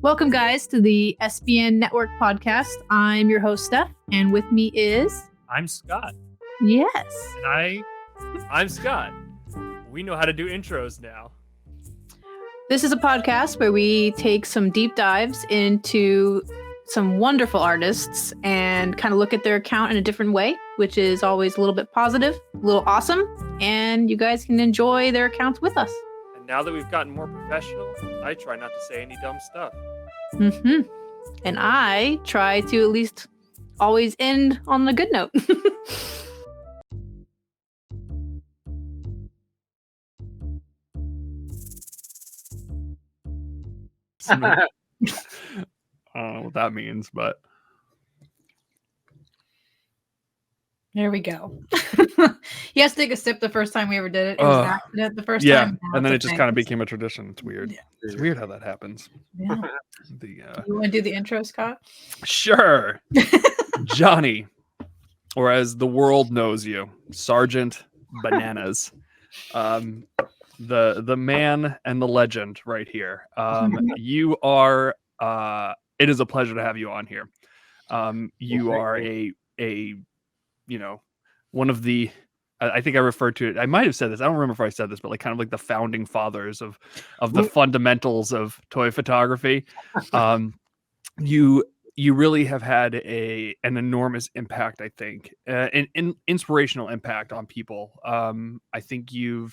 Welcome, guys, to the SBN Network podcast. I'm your host, Steph, and with me is... I'm Scott. Yes. And I'm Scott. We know how to do intros now. This is a podcast where we take some deep dives into some wonderful artists and kind of look at their account in a different way, which is always a little bit positive, a little awesome, and you guys can enjoy their accounts with us. And now that we've gotten more professional, I try not to say any dumb stuff. And I try to at least always end on a good note. I don't know what that means, but there we go. He has to take a sip the first time we ever did it. It was an accident the first time. And then it just kind of became a tradition. It's weird. Yeah. It's weird how that happens. Yeah. You want to do the intro, Scott? Sure. Johnny, or as the world knows you, Sergeant Bananas. The man and the legend right here. You are it is a pleasure to have you on here. You are a one of the, I think I referred to it, I might have said this, I don't remember if I said this, but like kind of like the founding fathers of the fundamentals of toy photography. You really have had an enormous impact, I think, an inspirational impact on people. I think you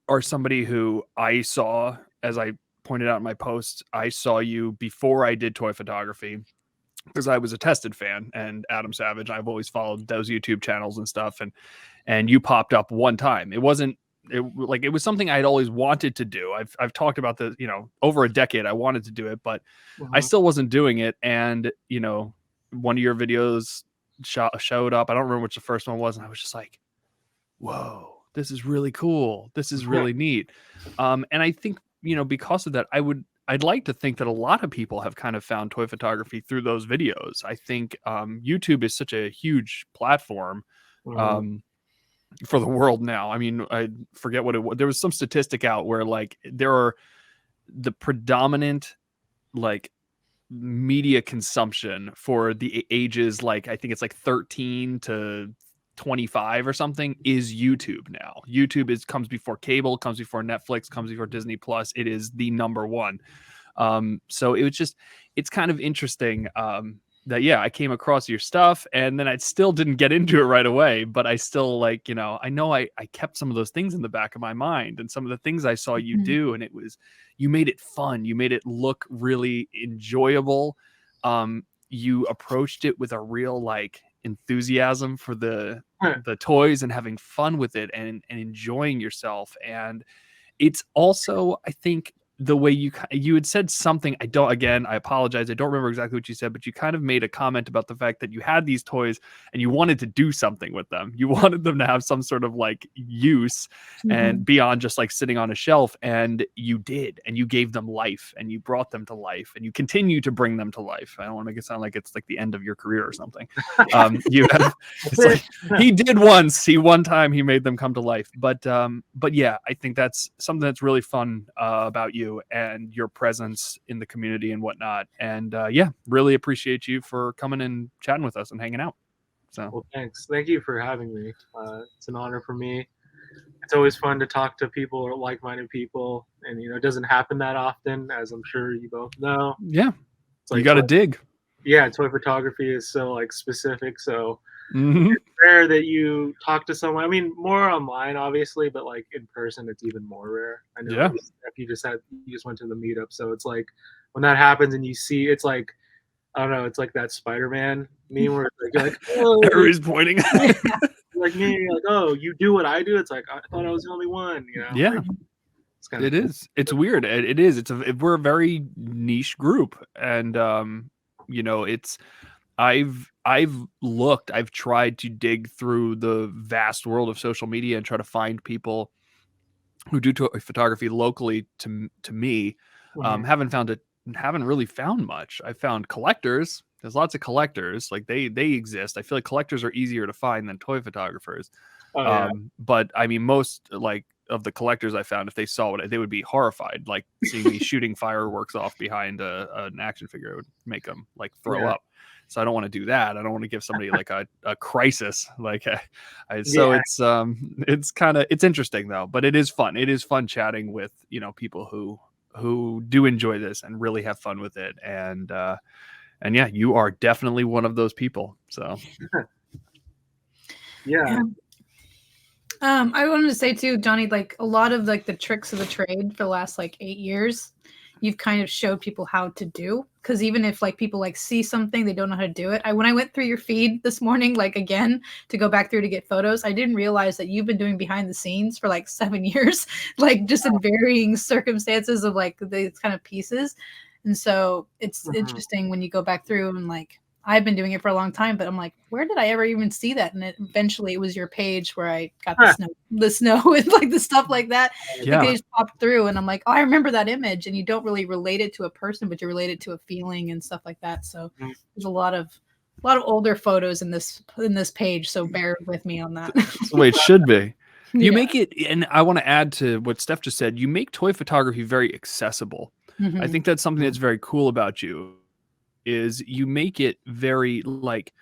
are somebody who I saw, as I pointed out in my post, I saw you before I did toy photography, because I was a Tested fan and Adam Savage. I've always followed those YouTube channels and stuff. And you popped up one time. It was something I'd always wanted to do. I've talked about this, over a decade, I wanted to do it, but I still wasn't doing it. And, one of your videos showed up. I don't remember which the first one was. And I was just like, whoa, this is really cool. This is really neat. And I think, because of that, I'd like to think that a lot of people have kind of found toy photography through those videos. I think YouTube is such a huge platform for the world now. I mean, I forget what it was. There was some statistic out where like there are the predominant like media consumption for the ages, like I think it's like 13 to 25 or something, is YouTube now. YouTube comes before cable, comes before Netflix, comes before Disney Plus. It is the number one. So it's kind of interesting that I came across your stuff, and then I still didn't get into it right away, but I still I know I kept some of those things in the back of my mind, and some of the things I saw you do, and you made it fun. You made it look really enjoyable. You approached it with a real enthusiasm for the toys and having fun with it and enjoying yourself. And it's also, I think, the way you had said something, I apologize, I don't remember exactly what you said, but you kind of made a comment about the fact that you had these toys and you wanted to do something with them. You wanted them to have some sort of use and beyond just sitting on a shelf, and you did, and you gave them life, and you brought them to life, and you continue to bring them to life. I don't want to make it sound like it's like the end of your career or something. He did once, one time he made them come to life, but yeah, I think that's something that's really fun about you and your presence in the community and whatnot. And really appreciate you for coming and chatting with us and hanging out. Well, thanks. Thank you for having me. It's an honor for me. It's always fun to talk to people or like-minded people, and it doesn't happen that often, as I'm sure you both know. Yeah, you got to dig. Yeah, toy photography is so specific, so it's rare that you talk to someone. I mean, more online, obviously, but in person, it's even more rare. I know. Yeah. You just went to the meetup, so it's when that happens and you see, it's I don't know, it's like that Spider-Man meme where you're like, oh, everybody's pointing. Like me, oh, you do what I do. It's I thought I was the only one. Yeah. It is. It's weird. It is. We're a very niche group, and I've tried to dig through the vast world of social media and try to find people who do toy photography locally to me. Haven't really found much. I found collectors. There's lots of collectors. They exist. I feel like collectors are easier to find than toy photographers. But I mean, most the collectors I found, if they saw it, they would be horrified. Like seeing me shooting fireworks off behind an action figure, it would make them like throw up. So I don't want to do that. I don't want to give somebody like a crisis. Like, so it's it's interesting though, but it is fun. It is fun chatting with, people who do enjoy this and really have fun with it. And yeah, you are definitely one of those people. So yeah. I wanted to say too, Johnny, like a lot of like the tricks of the trade for the last like 8 years, you've kind of showed people how to do. Because even if like people like see something, they don't know how to do it. When I went through your feed this morning, like again, to go back through to get photos, I didn't realize that you've been doing behind the scenes for like 7 years, like just in varying circumstances of like these kind of pieces. And so it's interesting when you go back through and like, I've been doing it for a long time, but I'm like, where did I ever even see that? And eventually it was your page where I got the snow with like the stuff like that. Yeah. The page popped through and I'm like, oh, I remember that image. And you don't really relate it to a person, but you relate it to a feeling and stuff like that. So there's a lot of older photos in this page. So bear with me on that. That's the way it should be. You make it, and I want to add to what Steph just said, you make toy photography very accessible. I think that's something that's very cool about you. Is you make it very like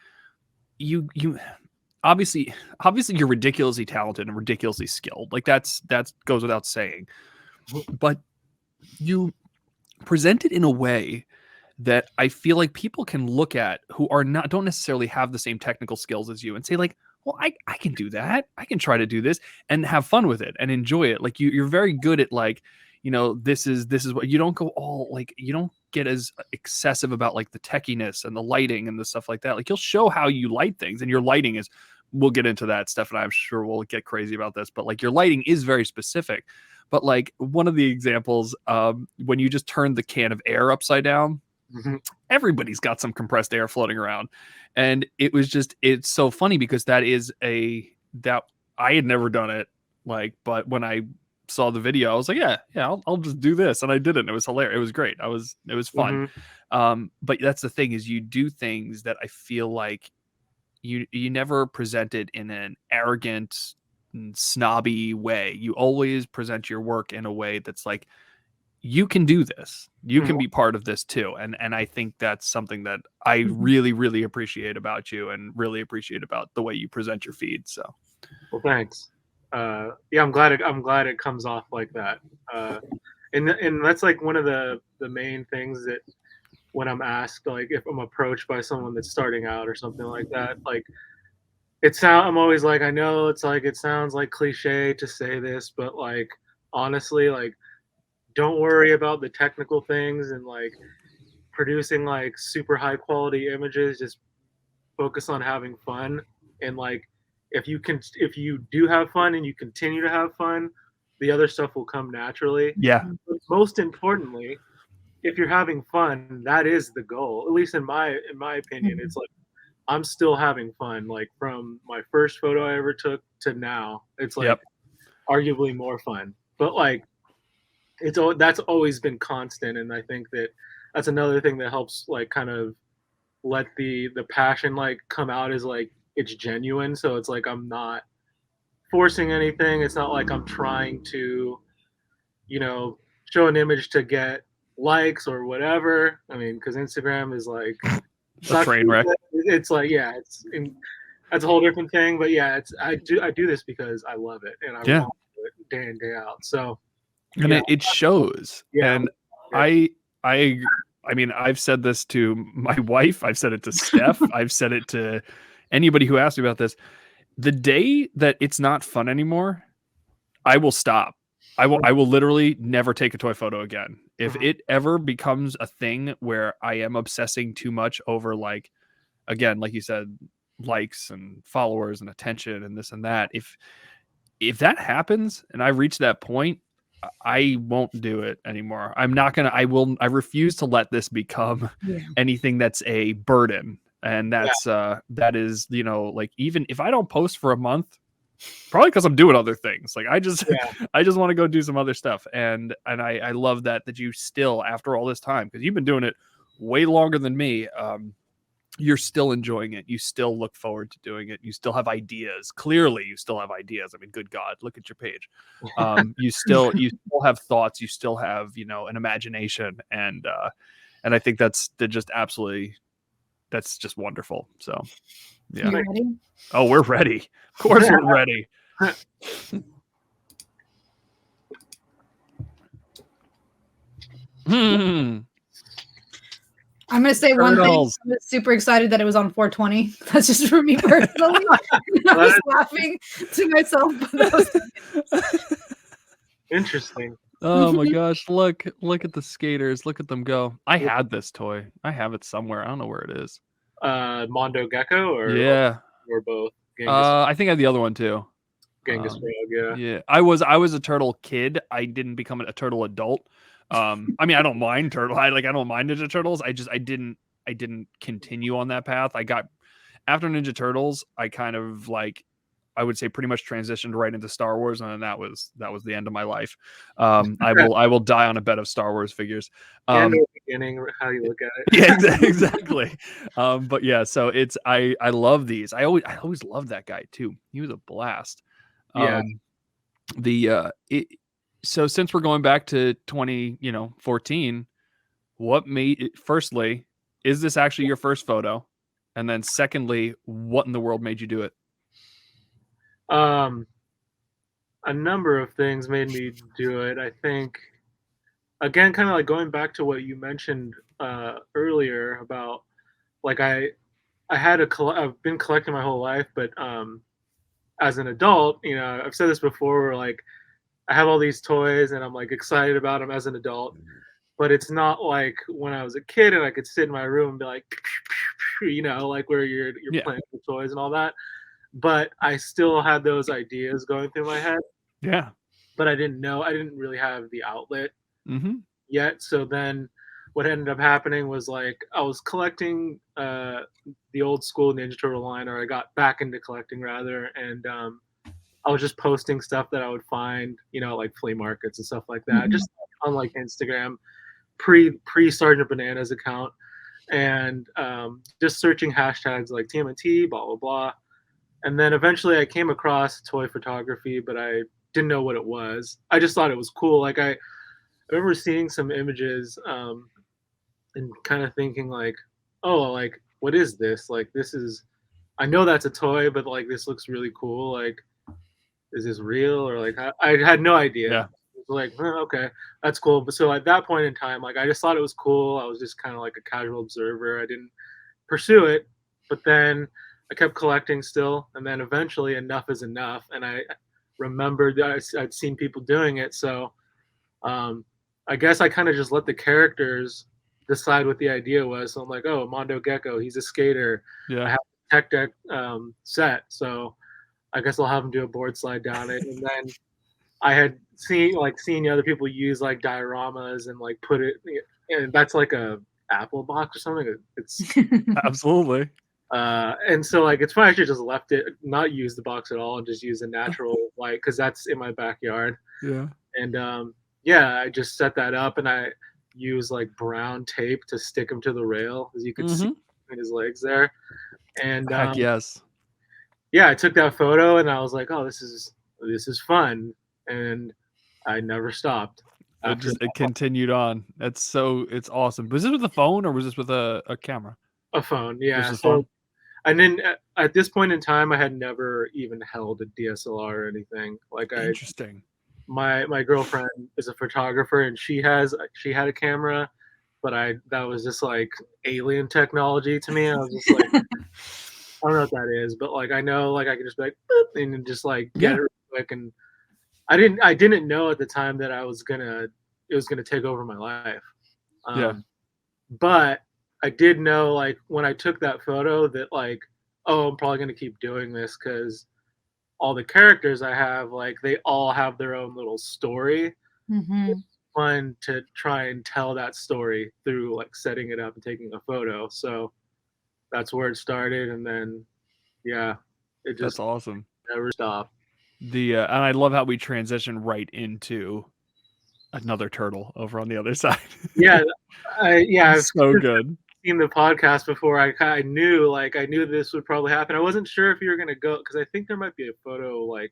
you obviously you're ridiculously talented and ridiculously skilled. Like that goes without saying. But you present it in a way that I feel like people can look at who don't necessarily have the same technical skills as you and say like, well, I can do that. I can try to do this and have fun with it and enjoy it. Like you're very good at like, this is what you don't go all like, you don't get as excessive about like the techiness and the lighting and the stuff like that. Like you'll show how you light things, and your lighting is, we'll get into that. Steph and I'm sure we'll get crazy about this, but like your lighting is very specific. But like one of the examples, when you just turn the can of air upside down, everybody's got some compressed air floating around. And it's so funny because that I had never done it. Like, but when I saw the video, I was like, yeah, I'll just do this. And I did it. And it was hilarious. It was great. It was fun. But that's the thing, is you do things that I feel like you never present it in an arrogant, snobby way. You always present your work in a way that's like, you can do this. You can be part of this too. And I think that's something that I really, really appreciate about you, and really appreciate about the way you present your feed. So, well, thanks. Yeah, I'm glad it comes off like that. And that's like one of the main things that when I'm asked, like if I'm approached by someone that's starting out or something like that, like I'm always like, I know it's like, it sounds like cliche to say this, but like, honestly, like, don't worry about the technical things and like producing like super high quality images. Just focus on having fun. And like, if you do have fun and you continue to have fun, the other stuff will come naturally. Yeah. But most importantly, if you're having fun, that is the goal. At least in my opinion, it's like I'm still having fun. Like from my first photo I ever took to now, it's like arguably more fun. But like that's always been constant, and I think that's another thing that helps like kind of let the passion like come out, is like it's genuine. So it's like I'm not forcing anything. It's not like I'm trying to, show an image to get likes or whatever. I mean, because Instagram is like a train wreck. It's like, yeah, that's a whole different thing. But yeah, I do this because I love it, and I want to do it day in, day out. So, and it shows. Yeah. And I mean, I've said this to my wife. I've said it to Steph. I've said it to anybody who asked me about this. The day that it's not fun anymore, I will stop. I will literally never take a toy photo again. If it ever becomes a thing where I am obsessing too much over, like, again, like you said, likes and followers and attention and this and that, if that happens and I reach that point, I won't do it anymore. I'm not gonna. I refuse to let this become anything that's a burden. And that's that is, like, even if I don't post for a month, probably because I'm doing other things. Like I just want to go do some other stuff. And I love that you still, after all this time, because you've been doing it way longer than me. you're still enjoying it. You still look forward to doing it. You still have ideas. Clearly, you still have ideas. I mean, good God, look at your page. You still have thoughts. You still have, you know, an imagination, and I think that's just wonderful. So, yeah. You ready? Oh, we're ready. Of course, we're ready. I'm gonna say one thing. Turtles. I'm super excited that it was on 420. That's just for me personally. I was laughing to myself. But that was Interesting. Oh my gosh, look at the skaters. Look at them go. I had this toy. I have it somewhere. I don't know where it is. Mondo Gecko or both? I think I had the other one too. Genghis Frog, yeah. Yeah. I was a turtle kid. I didn't become a turtle adult. I mean, I don't mind turtle. I don't mind Ninja Turtles. I didn't continue on that path. I got after Ninja Turtles, I kind of I would say pretty much transitioned right into Star Wars, and then that was the end of my life. I will die on a bed of Star Wars figures. Beginning, how you look at it. Yeah, exactly. But yeah, so it's I love these. I always loved that guy too. He was a blast. Yeah. So since we're going back to 2014, what made it? Firstly, is this actually your first photo? And then secondly, what in the world made you do it? A number of things made me do it. I think, again, kind of like going back to what you mentioned earlier about I've been collecting my whole life, but as an adult, I've said this before, where I have all these toys and I'm excited about them as an adult, but it's not like when I was a kid and I could sit in my room and be like, where you're playing with toys and all that. But I still had those ideas going through my head. Yeah. But I didn't really have the outlet yet. So then what ended up happening was I was collecting the old school Ninja Turtle line, or I got back into collecting rather, and I was just posting stuff that I would find, like flea markets and stuff like that, just on Instagram, pre Sergeant Bananas account, and just searching hashtags like TMNT, blah blah blah. And then eventually I came across toy photography, but I didn't know what it was. I just thought it was cool. I remember seeing some images and kind of thinking what is this? I know that's a toy, but this looks really cool. Is this real? Or I had no idea. Yeah. It was okay, that's cool. But so at that point in time, I just thought it was cool. I was just kind of a casual observer. I didn't pursue it, but then I kept collecting still, and then eventually enough is enough, and I remembered that I'd seen people doing it, so I guess I kind of just let the characters decide what the idea was. So I'm like, oh, Mondo Gecko, he's a skater. Yeah. I have a tech deck set, so I guess I'll have him do a board slide down it. And then I had seen other people use dioramas and put it, and that's a Apple box or something. It's Absolutely. And so it's funny, I should just left it, not use the box at all, and just use a natural light, because that's in my backyard. Yeah. And I just set that up, and I use brown tape to stick him to the rail, as you could see in his legs there. And Heck yes. Yeah, I took that photo and I was like, oh, this is fun, and I never stopped. It continued on. It's awesome. Was this with a phone or was this with a camera? A phone, yeah. This is phone? And then at this point in time, I had never even held a DSLR or anything. Interesting. My girlfriend is a photographer, and she had a camera, but that was just alien technology to me. I was just I don't know what that is, but I know I could just be boop, and just get it real quick. And I didn't know at the time that it was gonna take over my life. But I did know when I took that photo that oh, I'm probably gonna keep doing this, because all the characters I have, they all have their own little story. It's fun to try and tell that story through setting it up and taking a photo. So that's where it started, and then it just That's awesome. never stopped. And I love how we transition right into another turtle over on the other side. Yeah, so good. seen the podcast before, I knew this would probably happen. I wasn't sure if you were gonna go because I think there might be a photo like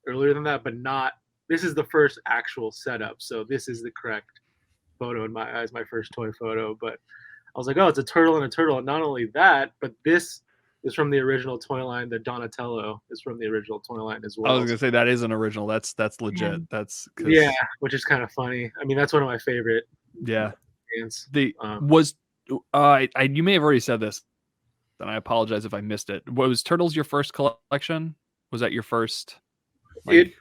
earlier than that, but not. This is the first actual setup, so this is the correct photo in my eyes, my first toy photo. But I was like, oh, it's a turtle and a turtle. And not only that, but this is from the original toy line. The Donatello is from the original toy line as well. I was gonna say that is an original. That's legit. That's yeah, which is kind of funny. I mean, that's one of my favorite. Yeah. Bands. The you may have already said this, and I apologize if I missed it. Was Turtles your first collection? Was that your first toy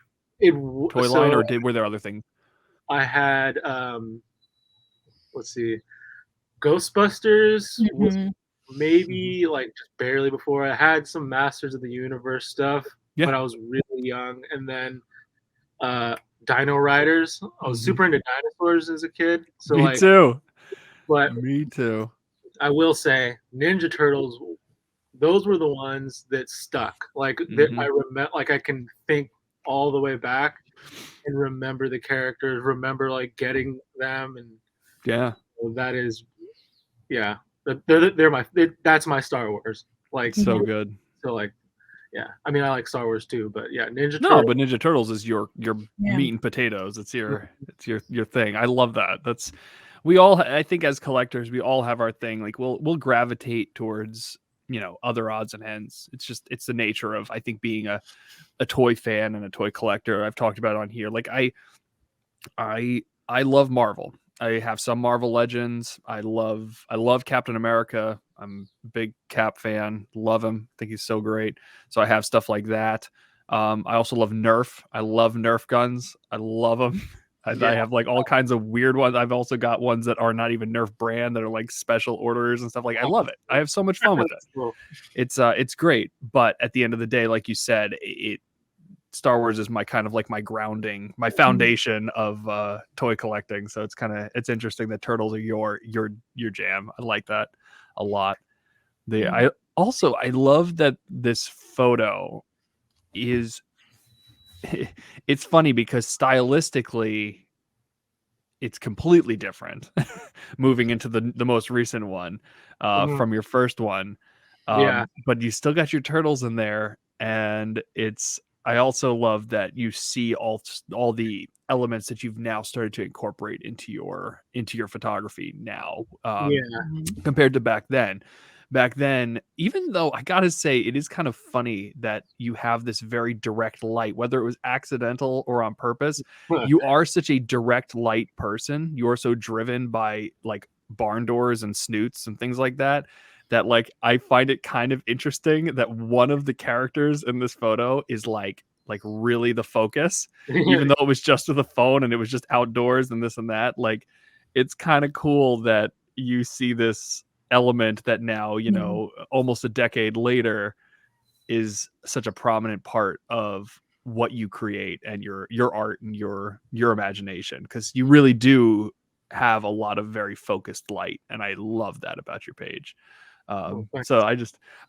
line, or were there other things? I had let's see, Ghostbusters was maybe like just barely before. I had some Masters of the Universe stuff, but I was really young. And then Dino Riders. I was super into dinosaurs as a kid. So Me too. But me too. I will say Ninja Turtles, those were the ones that stuck. Like I remember, like I can think all the way back and remember the characters, remember like getting them, and that is, that's my Star Wars. Like so good. So like, yeah, I mean I like Star Wars too, but yeah, Ninja No, Turtles. but Ninja Turtles is your meat and potatoes. It's your thing. I love that. That's I think as collectors we all have our thing. Like we'll gravitate towards other odds and ends. It's the nature of, I think, being a toy fan and a toy collector. I've talked about it on here. Like I love Marvel. I have some Marvel Legends. I love Captain America. I'm a big Cap fan. Love him. Think he's so great. So I have stuff like that. I also love Nerf. I love Nerf guns. I love them. I have like all kinds of weird ones. I've also got ones that are not even Nerf brand that are like special orders and stuff. Like I love it. I have so much fun with it. Cool. It's great. But at the end of the day, like you said, Star Wars is my kind of like my grounding, my foundation of toy collecting. So it's interesting that Turtles are your jam. I like that a lot. I love that this photo is. It's funny because stylistically it's completely different moving into the most recent one from your first one. But you still got your turtles in there, and I also love that you see all the elements that you've now started to incorporate into your photography now compared to back then. Back then, even though I gotta say it is kind of funny that you have this very direct light, whether it was accidental or on purpose, you are such a direct light person. You are so driven by like barn doors and snoots and things like that like I find it kind of interesting that one of the characters in this photo is like really the focus, even though it was just with a phone and it was just outdoors and this and that. Like it's kind of cool that you see this element that now almost a decade later is such a prominent part of what you create and your art and your imagination, because you really do have a lot of very focused light, and I love that about your page. So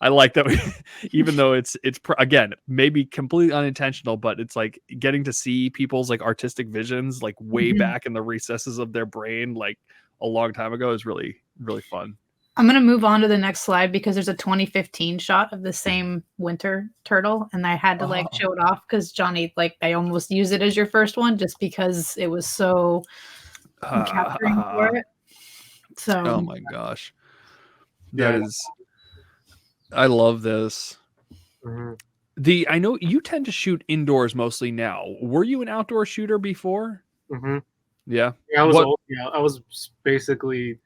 I like that even though it's again maybe completely unintentional, but it's like getting to see people's like artistic visions like way back in the recesses of their brain like a long time ago is really, really fun. I'm going to move on to the next slide because there's a 2015 shot of the same winter turtle, and I had to show it off because Johnny, I almost used it as your first one just because it was so capturing for it. So, oh my gosh. I love this. I know you tend to shoot indoors mostly now. Were you an outdoor shooter before? Yeah. I was basically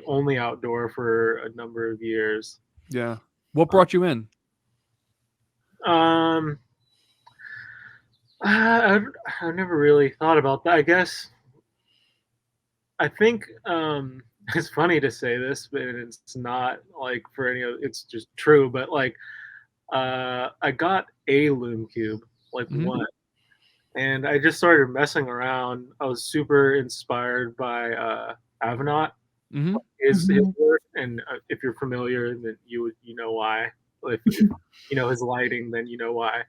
only outdoor for a number of years. Yeah. What brought you in? I've never really thought about that. I guess I think it's funny to say this, but it's not like for any of it's just true. But I got a Loom Cube, one, and I just started messing around. I was super inspired by Avenant. His work, and if you're familiar, then you know why. If you know his lighting, then you know why.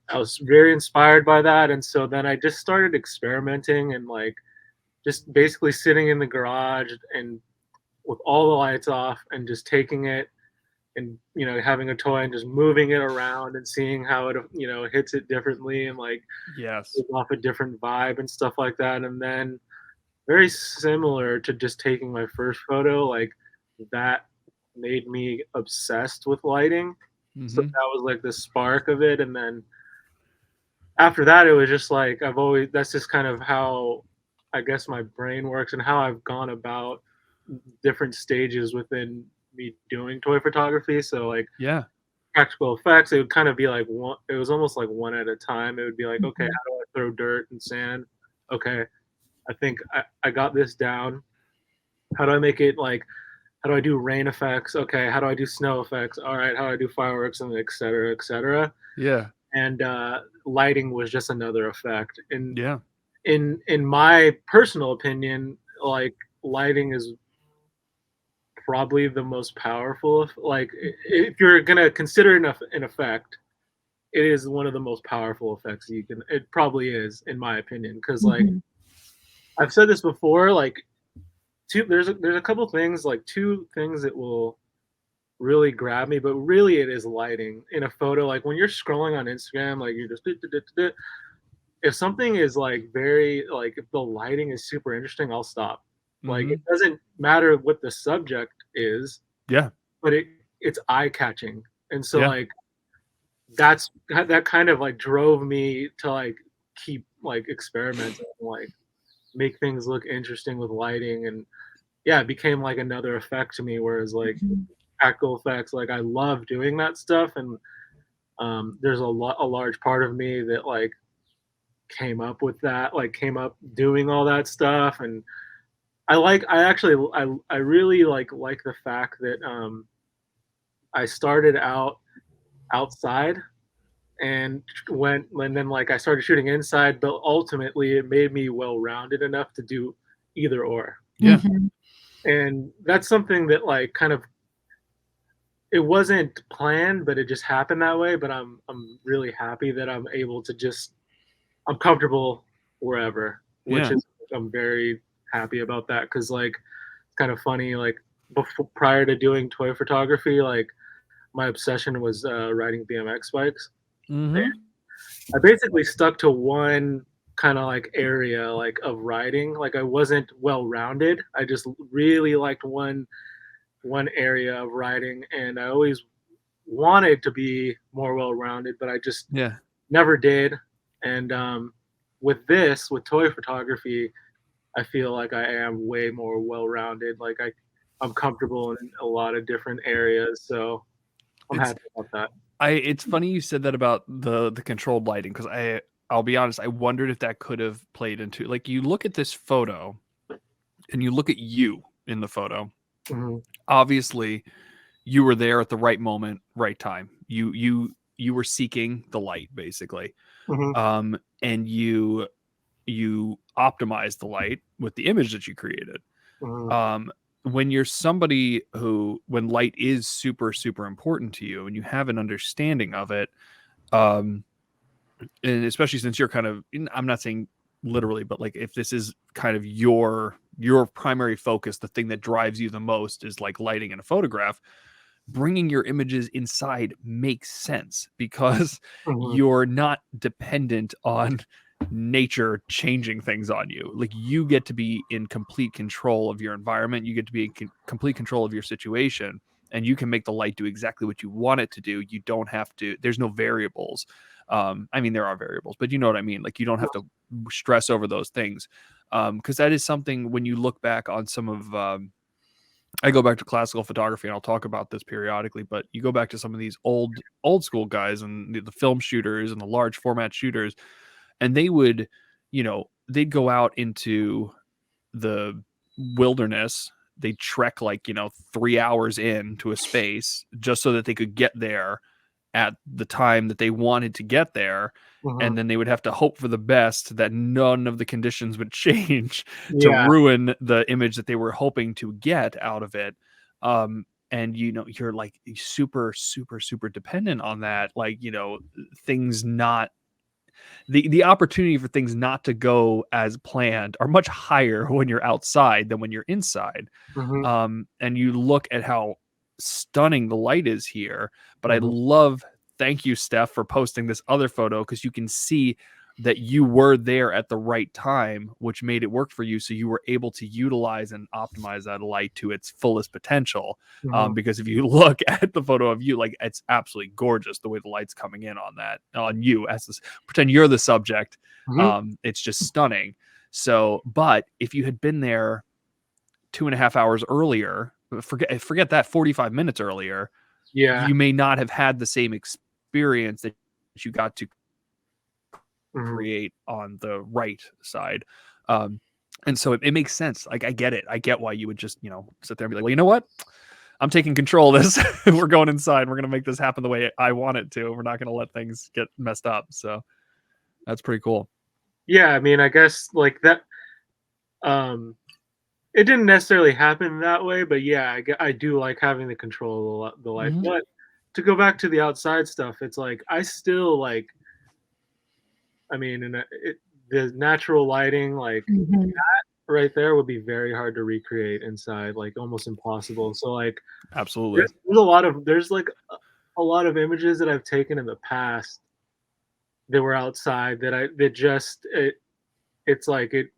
I was very inspired by that, and so then I just started experimenting and just basically sitting in the garage and with all the lights off and just taking it and having a toy and just moving it around and seeing how it hits it differently and like Yes. gives off a different vibe and stuff like that. And then very similar to just taking my first photo, like that made me obsessed with lighting. So that was like the spark of it. And then after that, it was just like that's just kind of how I guess my brain works and how I've gone about different stages within me doing toy photography. So like Yeah. practical effects, it would kind of be like it was almost like one at a time. It would be like, okay, how do I throw dirt and sand? Okay, I think I got this down. How do I make it like, how do I do rain effects? Okay, how do I do snow effects? All right, how do I do fireworks, and et cetera, et cetera. Yeah. And lighting was just another effect. And Yeah. in my personal opinion, like lighting is probably the most powerful. Like if you're gonna consider an effect, it is one of the most powerful effects you can. It probably is, in my opinion, because like I've said this before. Like there's a couple things, like two things that will really grab me, but really it is lighting in a photo. Like when you're scrolling on Instagram, like you're just if something is like very like if the lighting is super interesting, I'll stop. Like it doesn't matter what the subject is, Yeah. but it's eye catching. And so Yeah. like that kind of like drove me to like keep like experimenting and like make things look interesting with lighting. And yeah, it became like another effect to me, whereas like practical effects, like I love doing that stuff. And there's a large part of me that like came up with that, like came up doing all that stuff. And I really like the fact that I started out outside and then like I started shooting inside, but ultimately it made me well-rounded enough to do either or. Yeah. And that's something that like kind of, it wasn't planned, but it just happened that way. But I'm really happy that I'm able to just, I'm comfortable wherever, which Yeah. is, I'm very happy about that. Because like it's kind of funny, like prior to doing toy photography, like my obsession was riding BMX bikes. I basically stuck to one kind of like area like of riding. Like I wasn't well rounded. I just really liked one area of riding, and I always wanted to be more well rounded, but I just Yeah. never did. And with toy photography, I feel like I am way more well rounded. Like I'm comfortable in a lot of different areas, so I'm happy about that. It's funny you said that about the controlled lighting, because I'll be honest, I wondered if that could have played into, like, you look at this photo and you look at you in the photo. Obviously, you were there at the right moment, right time. You were seeking the light, basically. And you optimized the light with the image that you created. When you're somebody when light is super, super important to you and you have an understanding of it, and especially since you're kind of, I'm not saying literally, but like if this is kind of your primary focus, the thing that drives you the most is like lighting in a photograph, bringing your images inside makes sense because you're not dependent on nature changing things on you. Like you get to be in complete control of your environment. You get to be in complete control of your situation, and you can make the light do exactly what you want it to do. You don't have to, there's no variables. I mean, there are variables, but you know what I mean? Like you don't have to stress over those things. Because that is something when you look back on some of, I go back to classical photography and I'll talk about this periodically, but you go back to some of these old school guys and the film shooters and the large format shooters, and they would, they'd go out into the wilderness. They'd trek like, 3 hours into a space just so that they could get there at the time that they wanted to get there. And then they would have to hope for the best that none of the conditions would change to ruin the image that they were hoping to get out of it. And you're like super, super, super dependent on that. Like, things not the opportunity for things not to go as planned are much higher when you're outside than when you're inside. Mhm. And you look at how stunning the light is here. But I Mhm. love, thank you, Steph, for posting this other photo, because you can see that you were there at the right time, which made it work for you. So you were able to utilize and optimize that light to its fullest potential. Mhm. Because if you look at the photo of you, like, it's absolutely gorgeous the way the light's coming in on that, on you, as this, pretend you're the subject. Mhm. It's just stunning. So, but if you had been there 2.5 hours earlier, forget that, 45 minutes earlier, Yeah. you may not have had the same experience that you got to Mhm. create on the right side. And so it makes sense. Like, I get it. I get why you would just, sit there and be like, well, you know what? I'm taking control of this. We're going inside. We're going to make this happen the way I want it to. We're not going to let things get messed up. So that's pretty cool. Yeah, I mean, I guess like that. Um, it didn't necessarily happen that way, but yeah, I do like having the control of the light. Mhm. But to go back to the outside stuff, it's like I still like. I mean, the natural lighting, like Mhm. right there, would be very hard to recreate inside, like almost impossible. So like, Absolutely. there's like a lot of images that I've taken in the past that were outside that just it's like it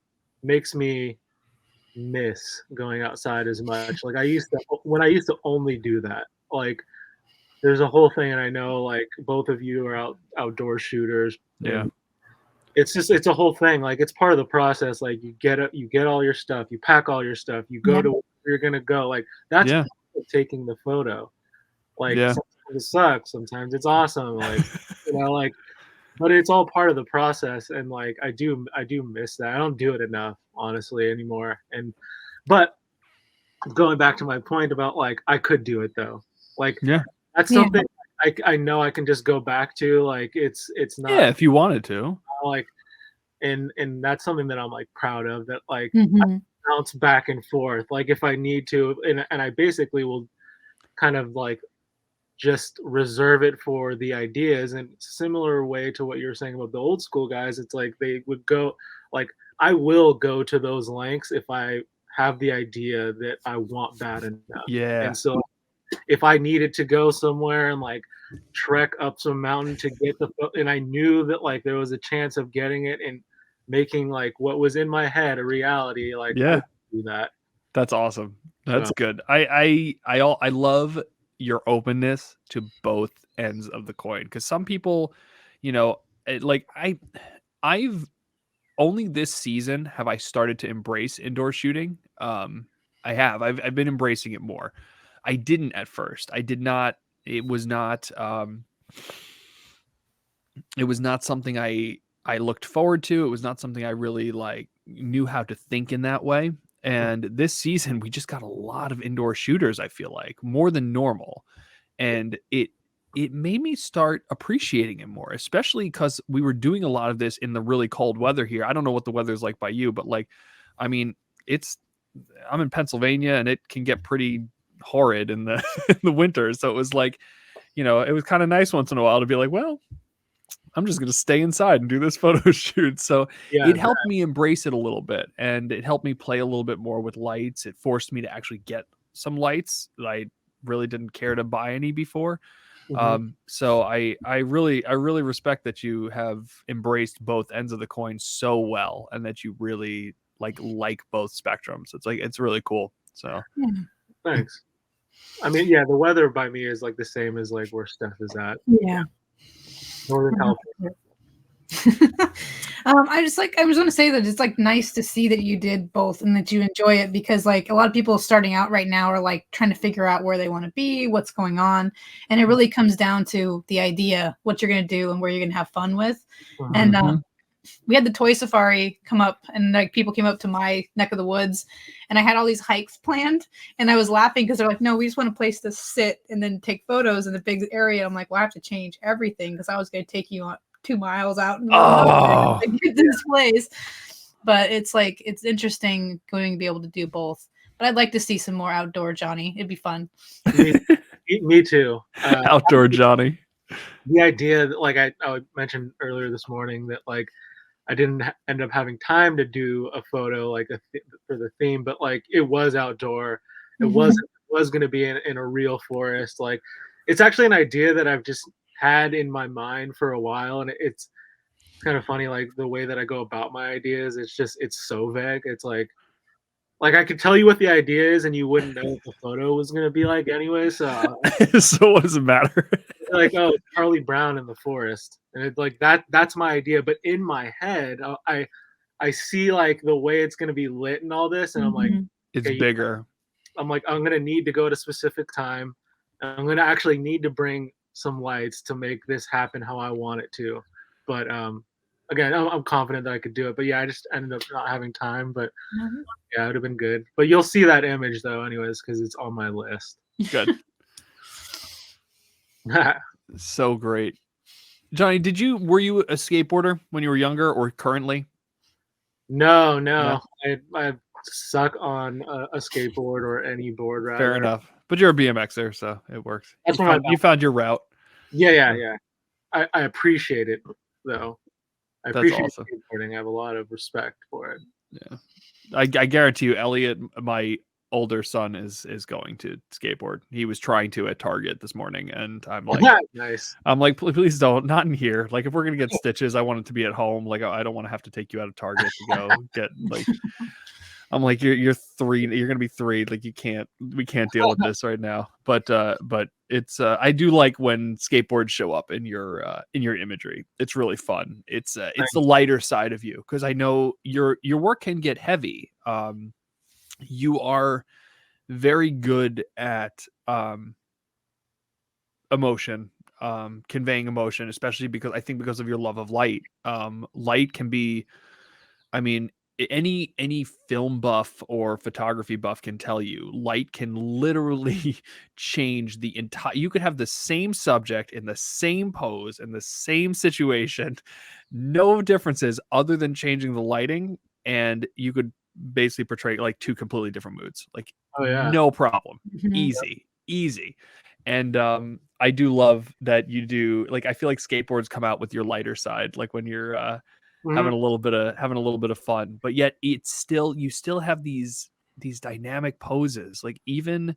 makes me miss going outside as much. Like when I used to only do that. Like there's a whole thing, and I know like both of you are outdoor shooters, Yeah. and it's a whole thing. Like it's part of the process. Like you get all your stuff, you pack all your stuff, you go Yeah. to where you're gonna go. Like that's Yeah. part of taking the photo. Like Yeah. sometimes it sucks, sometimes it's awesome. Like like but it's all part of the process, and like I do miss that. I don't do it enough, honestly, anymore. And but going back to my point about like I could do it though. Like Yeah. that's Yeah. something I know I can just go back to. Like it's not Yeah. If you wanted to. like and that's something that I'm like proud of, that like Mhm. bounce back and forth. Like if I need to, and I basically will kind of like just reserve it for the ideas. And similar way to what you're saying about the old school guys, it's like they would go like I will go to those lengths if I have the idea that I want bad enough. Yeah. And so if I needed to go somewhere and like trek up some mountain to get and I knew that like there was a chance of getting it and making like what was in my head a reality, like I Yeah. would do that. That's awesome. That's So good. I love your openness to both ends of the coin, because some people, like I've only this season have I started to embrace indoor shooting. I've been embracing it more. I didn't at first. I did not. It was not. It was not something I looked forward to. It was not something I really like knew how to think in that way. And this season, we just got a lot of indoor shooters. I feel like more than normal, and it made me start appreciating it more, especially because we were doing a lot of this in the really cold weather here. I don't know what the weather's like by you, but like, I mean, I'm in Pennsylvania, and it can get pretty horrid in the in the winter. So it was like, it was kind of nice once in a while to be like, well, I'm just going to stay inside and do this photo shoot. So yeah, it helped me embrace it a little bit, and it helped me play a little bit more with lights. It forced me to actually get some lights that I really didn't care to buy any before. mhm. So I really respect that you have embraced both ends of the coin so well, and that you really like both spectrums. It's really cool. So Thanks. I mean, yeah, the weather by me is like the same as like where Steph is at. Yeah. Northern California. I just like I was going to say that it's like nice to see that you did both and that you enjoy it, because like a lot of people starting out right now are like trying to figure out where they want to be, what's going on, and it really comes down to the idea, what you're going to do and where you're going to have fun with. And Mhm. we had the toy safari come up, and like people came up to my neck of the woods, and I had all these hikes planned, and I was laughing because they're like, no, we just want a place to sit and then take photos in the big area. I'm like, well, I have to change everything because I was going to take you on 2 miles out in the middle of nowhere to get to this place. But it's like it's interesting going to be able to do both. But I'd like to see some more outdoor Johnny. It'd be fun. Me too. Outdoor Johnny. the idea that, like I mentioned earlier this morning, that like I didn't end up having time to do a photo like for the theme, but like it was outdoor. It was going to be in a real forest. Like it's actually an idea that I've just had in my mind for a while, and it's kind of funny, like the way that I go about my ideas. It's so vague. It's like I could tell you what the idea is, and you wouldn't know what the photo was going to be like anyway. So So what does it matter? like, oh, Charlie Brown in the forest, and it's like that's my idea. But in my head, I see like the way it's gonna be lit and all this, and I'm like, It's okay, bigger. I'm like, I'm gonna need to go at a specific time. And I'm gonna actually need to bring some lights to make this happen how I want it to. But again, I'm confident that I could do it. But yeah, I just ended up not having time. But yeah, it would have been good. But you'll see that image though, anyways, because it's on my list. Good. So great. Johnny, were you a skateboarder when you were younger or currently? No, Yeah. I suck on a skateboard or any board. Rather. Fair enough. But you're a BMXer, so it works. That's You found your route. Yeah. I appreciate it though. I That's appreciate awesome. skateboarding. I have a lot of respect for it. Yeah. I guarantee you, Elliot, my older son, is going to skateboard. He was trying to at Target this morning, and I'm like, Nice. I'm like, please don't, not in here. Like, if we're gonna get stitches, I want it to be at home. Like, I don't want to have to take you out of Target to go get like. I'm like, you're 3. You're gonna be 3. Like, we can't deal with this right now. But it's I do like when skateboards show up in your imagery. It's really fun. It's the lighter side of you, because I know your work can get heavy. You are very good at emotion, conveying emotion, especially because of your love of light. Light can be, I mean, any film buff or photography buff can tell you light can literally change the entire. You could have the same subject in the same pose in the same situation, no differences other than changing the lighting, and you could basically portray like 2 completely different moods. Like, Oh yeah. no problem. Easy. And I do love that you do, like, I feel like skateboards come out with your lighter side, like when you're having a little bit of fun, but yet you still have these dynamic poses, like even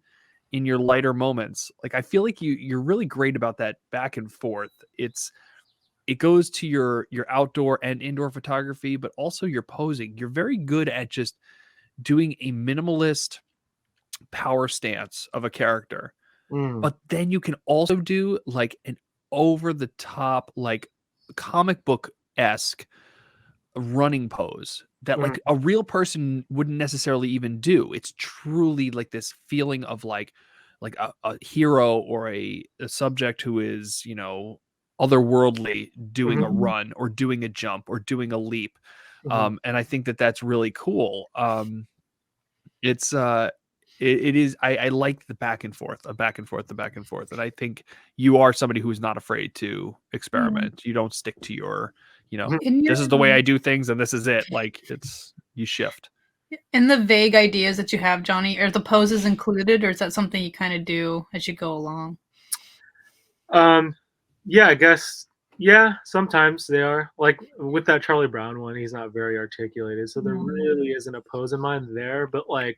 in your lighter moments. Like, I feel like you're really great about that back and forth. It goes to your outdoor and indoor photography, but also your posing. You're very good at just doing a minimalist power stance of a character, but then you can also do like an over the top, like comic book-esque running pose that like a real person wouldn't necessarily even do. It's truly like this feeling of like a hero or a subject who is, otherworldly, doing a run or doing a jump or doing a leap. And I think that that's really cool. It's it is, I like the back and forth, and I think you are somebody who's not afraid to experiment. You don't stick to your, this is the way I do things and this is it. Like, you shift. In the vague ideas that you have, Johnny, are the poses included, or is that something you kind of do as you go along? Yeah, I guess. Yeah, sometimes they are. Like with that Charlie Brown one, he's not very articulated, so there really isn't a pose in mind there. But like,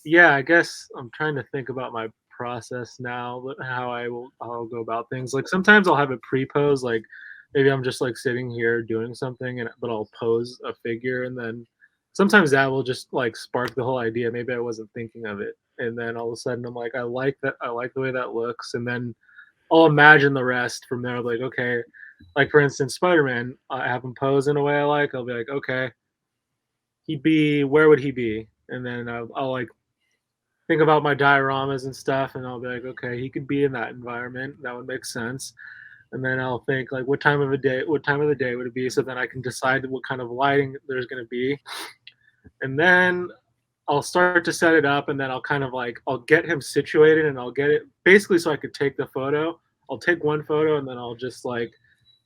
yeah, I guess I'm trying to think about my process now, how I'll go about things. Like sometimes I'll have it pre-pose, like maybe I'm just like sitting here doing something, but I'll pose a figure, and then sometimes that will just like spark the whole idea. Maybe I wasn't thinking of it, and then all of a sudden I'm like, I like that, I like the way that looks, and then I'll imagine the rest from there. Like, okay, like for instance, Spider-Man, I have him pose in a way I like. I'll be like, okay, where would he be? And then I'll like think about my dioramas and stuff, and I'll be like, okay, he could be in that environment. That would make sense. And then I'll think like, what time of the day would it be? So then I can decide what kind of lighting there's going to be. And then I'll start to set it up, and then I'll kind of like, I'll get him situated, and I'll get it basically so I could take the photo. I'll take one photo, and then I'll just like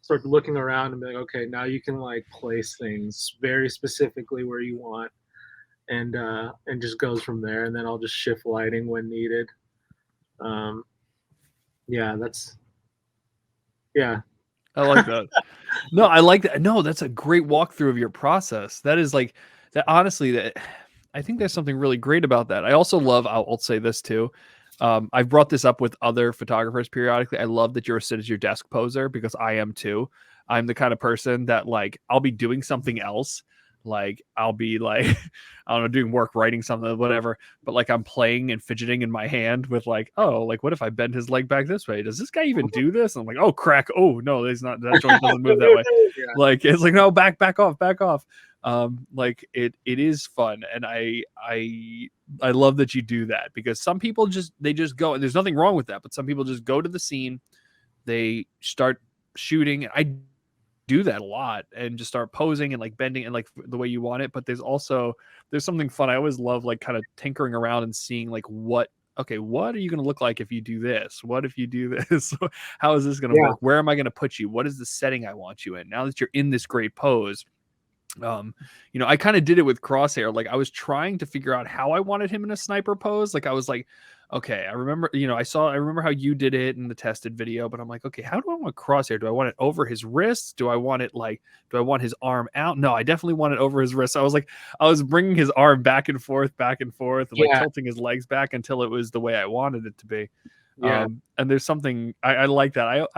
start looking around and be like, okay, now you can like place things very specifically where you want, and just goes from there. And then I'll just shift lighting when needed. Yeah, that's Yeah. I like that. No, I like that. No, that's a great walkthrough of your process. That is like that. Honestly, that I think there's something really great about that. I also love. I'll say this too. I've brought this up with other photographers periodically. I love that you're a sit as your desk poser because I am too. I'm the kind of person that like I'll be doing something else. Like I'll be like, I don't know, doing work, writing something, whatever. But like I'm playing and fidgeting in my hand with like, oh, like what if I bend his leg back this way? Does this guy even do this? And I'm like, oh, crack. Oh no, it's not. That joint doesn't move that way. Yeah. Like it's like no, back off. Like it is fun, and I love that you do that because some people just go, and there's nothing wrong with that. But some people just go to the scene, they start shooting. I do that a lot and just start posing and like bending and like the way you want it. But there's something fun. I always love like kind of tinkering around and seeing like what are you going to look like if you do this? What if you do this? How is this going to work? Where am I going to put you? What is the setting I want you in? Now that you're in this great pose, I kind of did it with Crosshair. Like I was trying to figure out how I wanted him in a sniper pose. Like I was like, okay, I remember, I remember how you did it in the tested video, but I'm like, okay, how do I want Crosshair? Do I want it over his wrists? Do I want his arm out? No, I definitely want it over his wrist. So I was bringing his arm back and forth, and like tilting his legs back until it was the way I wanted it to be. Yeah. And there's something I like that.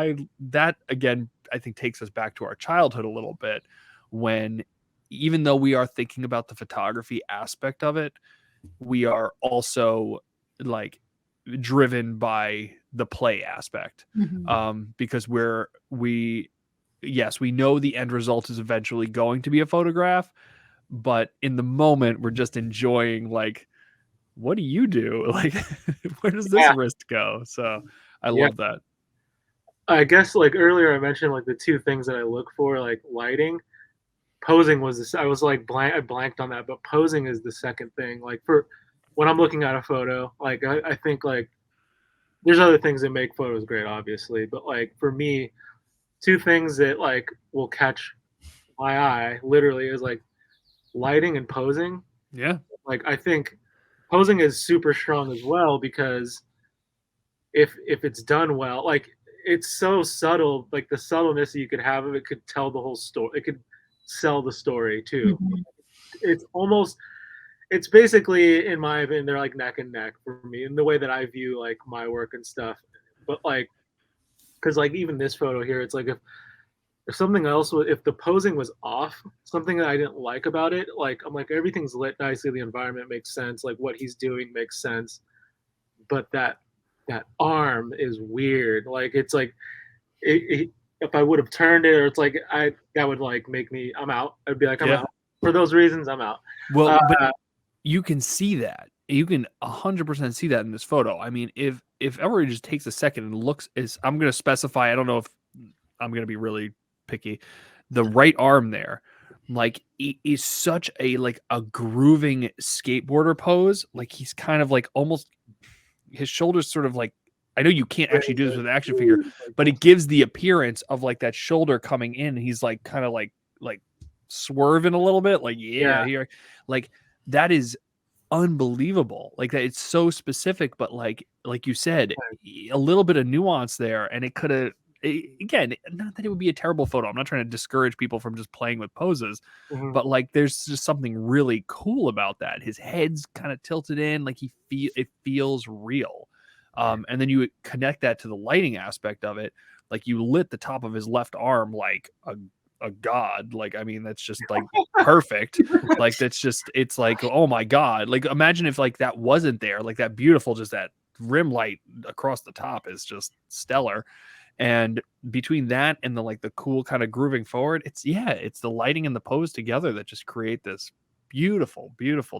That again, I think takes us back to our childhood a little bit when, even though we are thinking about the photography aspect of it, we are also like driven by the play aspect. Because we know the end result is eventually going to be a photograph, but in the moment we're just enjoying like, what do you do? Like, where does this wrist go? So I love that. I guess like earlier I mentioned like the two things that I look for, like lighting. Posing was this. I was like I blanked on that, but posing is the second thing. Like for when I'm looking at a photo, like I think like there's other things that make photos great, obviously, but like for me, two things that like will catch my eye literally is like lighting and posing. Yeah. Like I think posing is super strong as well because if it's done well, like it's so subtle, like the subtleness that you could have of it could tell the whole story. It could sell the story too. It's basically, in my opinion, they're like neck and neck for me in the way that I view like my work and stuff. But like, because like even this photo here, it's like if something else was, if the posing was off, something that I didn't like about it, like I'm like everything's lit nicely, the environment makes sense, like what he's doing makes sense, but that arm is weird. Like it's like if I would have turned it, or it's like that would like make me, I'm out. I'd be like, I'm out. For those reasons, I'm out. Well, but you can see that. You can 100% see that in this photo. I mean, if everybody just takes a second and looks, I'm going to specify, I don't know if I'm going to be really picky, the right arm there, like it is such a like a grooving skateboarder pose. Like he's kind of like almost, his shoulders sort of like, I know you can't actually do this with an action figure, but it gives the appearance of like that shoulder coming in. He's like kind of like swerving a little bit, like here, like that is unbelievable. Like that, it's so specific, but like you said, a little bit of nuance there, and it could have. Again, not that it would be a terrible photo. I'm not trying to discourage people from just playing with poses, but like there's just something really cool about that. His head's kind of tilted in, like it feels real. And then you connect that to the lighting aspect of it. Like you lit the top of his left arm like a god. Like, I mean, that's just like perfect. Like it's like, oh my God. Like imagine if like that wasn't there, like that beautiful, just that rim light across the top is just stellar. And between that and the like the cool kind of grooving forward, it's the lighting and the pose together that just create this beautiful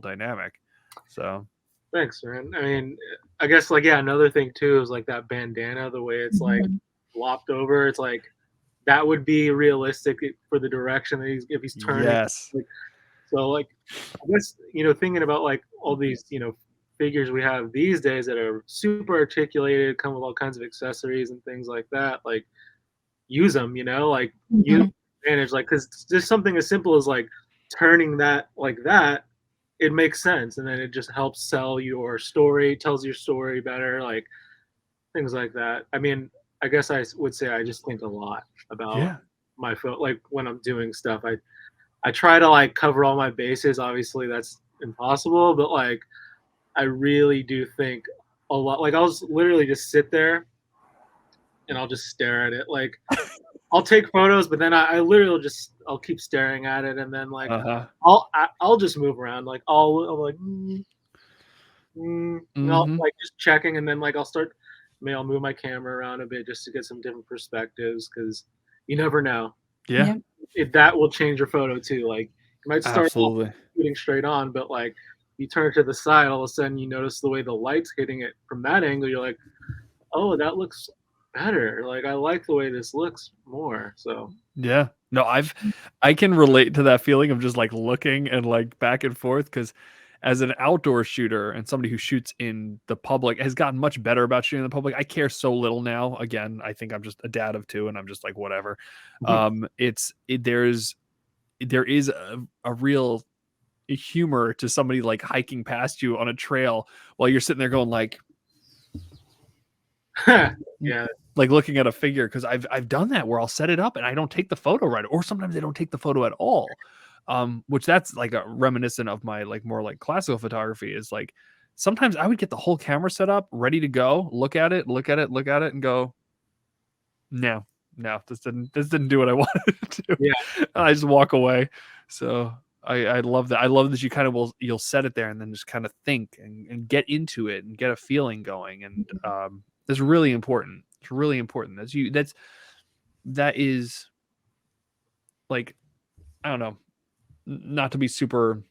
dynamic. So thanks, man. I mean, I guess like another thing too is like that bandana, the way it's like lopped over. It's like that would be realistic for the direction that if he's turning. Yes. Like, so like I guess thinking about like all these figures we have these days that are super articulated, come with all kinds of accessories and things like that. Like use them, like use advantage, like because there's something as simple as like turning that like that. It makes sense, and then it just helps sell your story, tells your story better, like things like that. I mean, I guess would say I just think a lot about Yeah. my photo. Like when I'm doing stuff, I try to like cover all my bases. Obviously, that's impossible, but like I really do think a lot. Like I'll just literally just sit there and I'll just stare at it. Like I'll take photos, but then I literally I'll keep staring at it, and then like I'll just move around. Like I'm like and I'll like just checking, and then like I'll move my camera around a bit just to get some different perspectives, because you never know. Yeah. If that will change your photo too. Like you might start Absolutely. shooting straight on, but like you turn it to the side, all of a sudden you notice the way the light's hitting it from that angle. You're like, oh, that looks better. Like I like the way this looks more. So Yeah. No, I can relate to that feeling of just like looking and like back and forth, because as an outdoor shooter and somebody who shoots in the public has gotten much better about shooting in the public. I care so little now. Again, I think I'm just a dad of two and I'm just like, whatever. There is a real humor to somebody like hiking past you on a trail while you're sitting there going like, yeah, like looking at a figure, because I've done that where I'll set it up and I don't take the photo right, or sometimes I don't take the photo at all. Which that's like a reminiscent of my like more like classical photography, is like sometimes I would get the whole camera set up, ready to go, look at it, and go, no, this didn't do what I wanted it to do. Yeah. I just walk away. So I love that. I love that you kind of you'll set it there and then just kind of think and get into it and get a feeling going. And that's really important. It's really important. That is like, I don't know, not to be super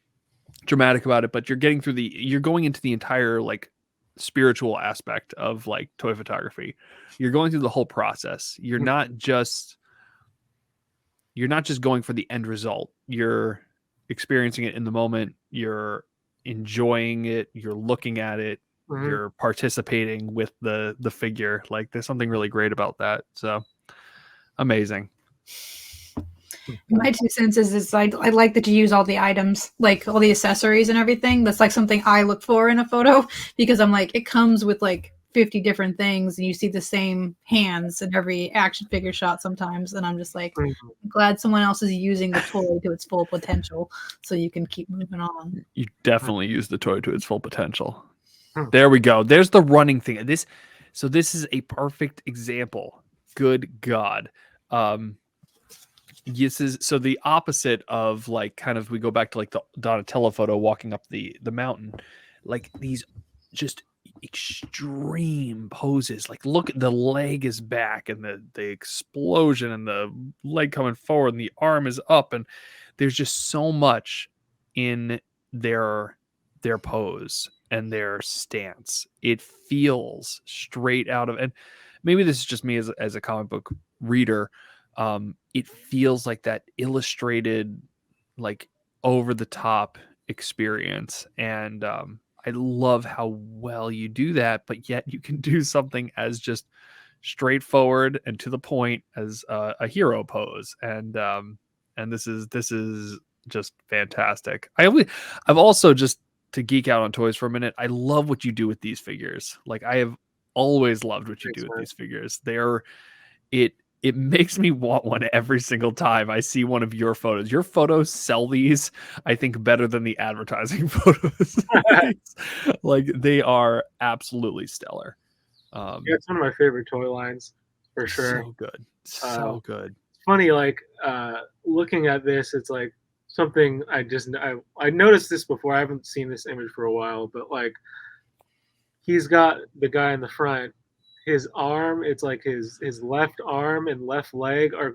dramatic about it, but you're going into the entire like spiritual aspect of like toy photography. You're going through the whole process. You're not just going for the end result. You're experiencing it in the moment. You're enjoying it. You're looking at it. You're participating with the figure. Like there's something really great about that. So amazing. My 2 cents is I like that you use all the items, like all the accessories and everything. That's like something I look for in a photo, because I'm like, it comes with like 50 different things and you see the same hands in every action figure shot sometimes. And I'm just like, I'm glad someone else is using the toy to its full potential so you can keep moving on. You definitely use the toy to its full potential. There we go. There's the running thing. This is a perfect example. Good God. This is so the opposite of like kind of, we go back to like the Donatello photo walking up the mountain, like these just extreme poses. Like look, the leg is back and the explosion and the leg coming forward and the arm is up, and there's just so much in their pose and their stance. It feels straight out of, and maybe this is just me as a comic book reader. It feels like that illustrated, like over the top experience. And I love how well you do that, but yet you can do something as just straightforward and to the point as a hero pose. And this is just fantastic. I've also, just to geek out on toys for a minute, I love what you do with these figures. Like I have always loved what you do with these figures. It makes me want one every single time I see one of your photos. Your photos sell these, I think, better than the advertising photos. Like they are absolutely stellar. Yeah, it's one of my favorite toy lines for sure. So good. So good. It's funny, like looking at this, it's like something I noticed this before. I haven't seen this image for a while, but like he's got the guy in the front. His arm, it's like his left arm and left leg are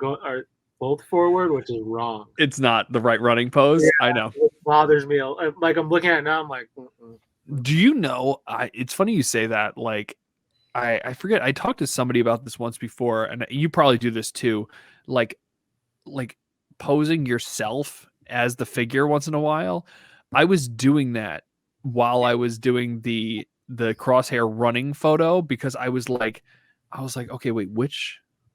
both forward, which is wrong. It's not the right running pose. Yeah, I know. It bothers me. Like I'm looking at it now, I'm like, Do you know? It's funny you say that. Like, I forget. I talked to somebody about this once before, and you probably do this too. Like posing yourself as the figure once in a while. I was doing that while I was doing the crosshair running photo, because I was like, okay, wait,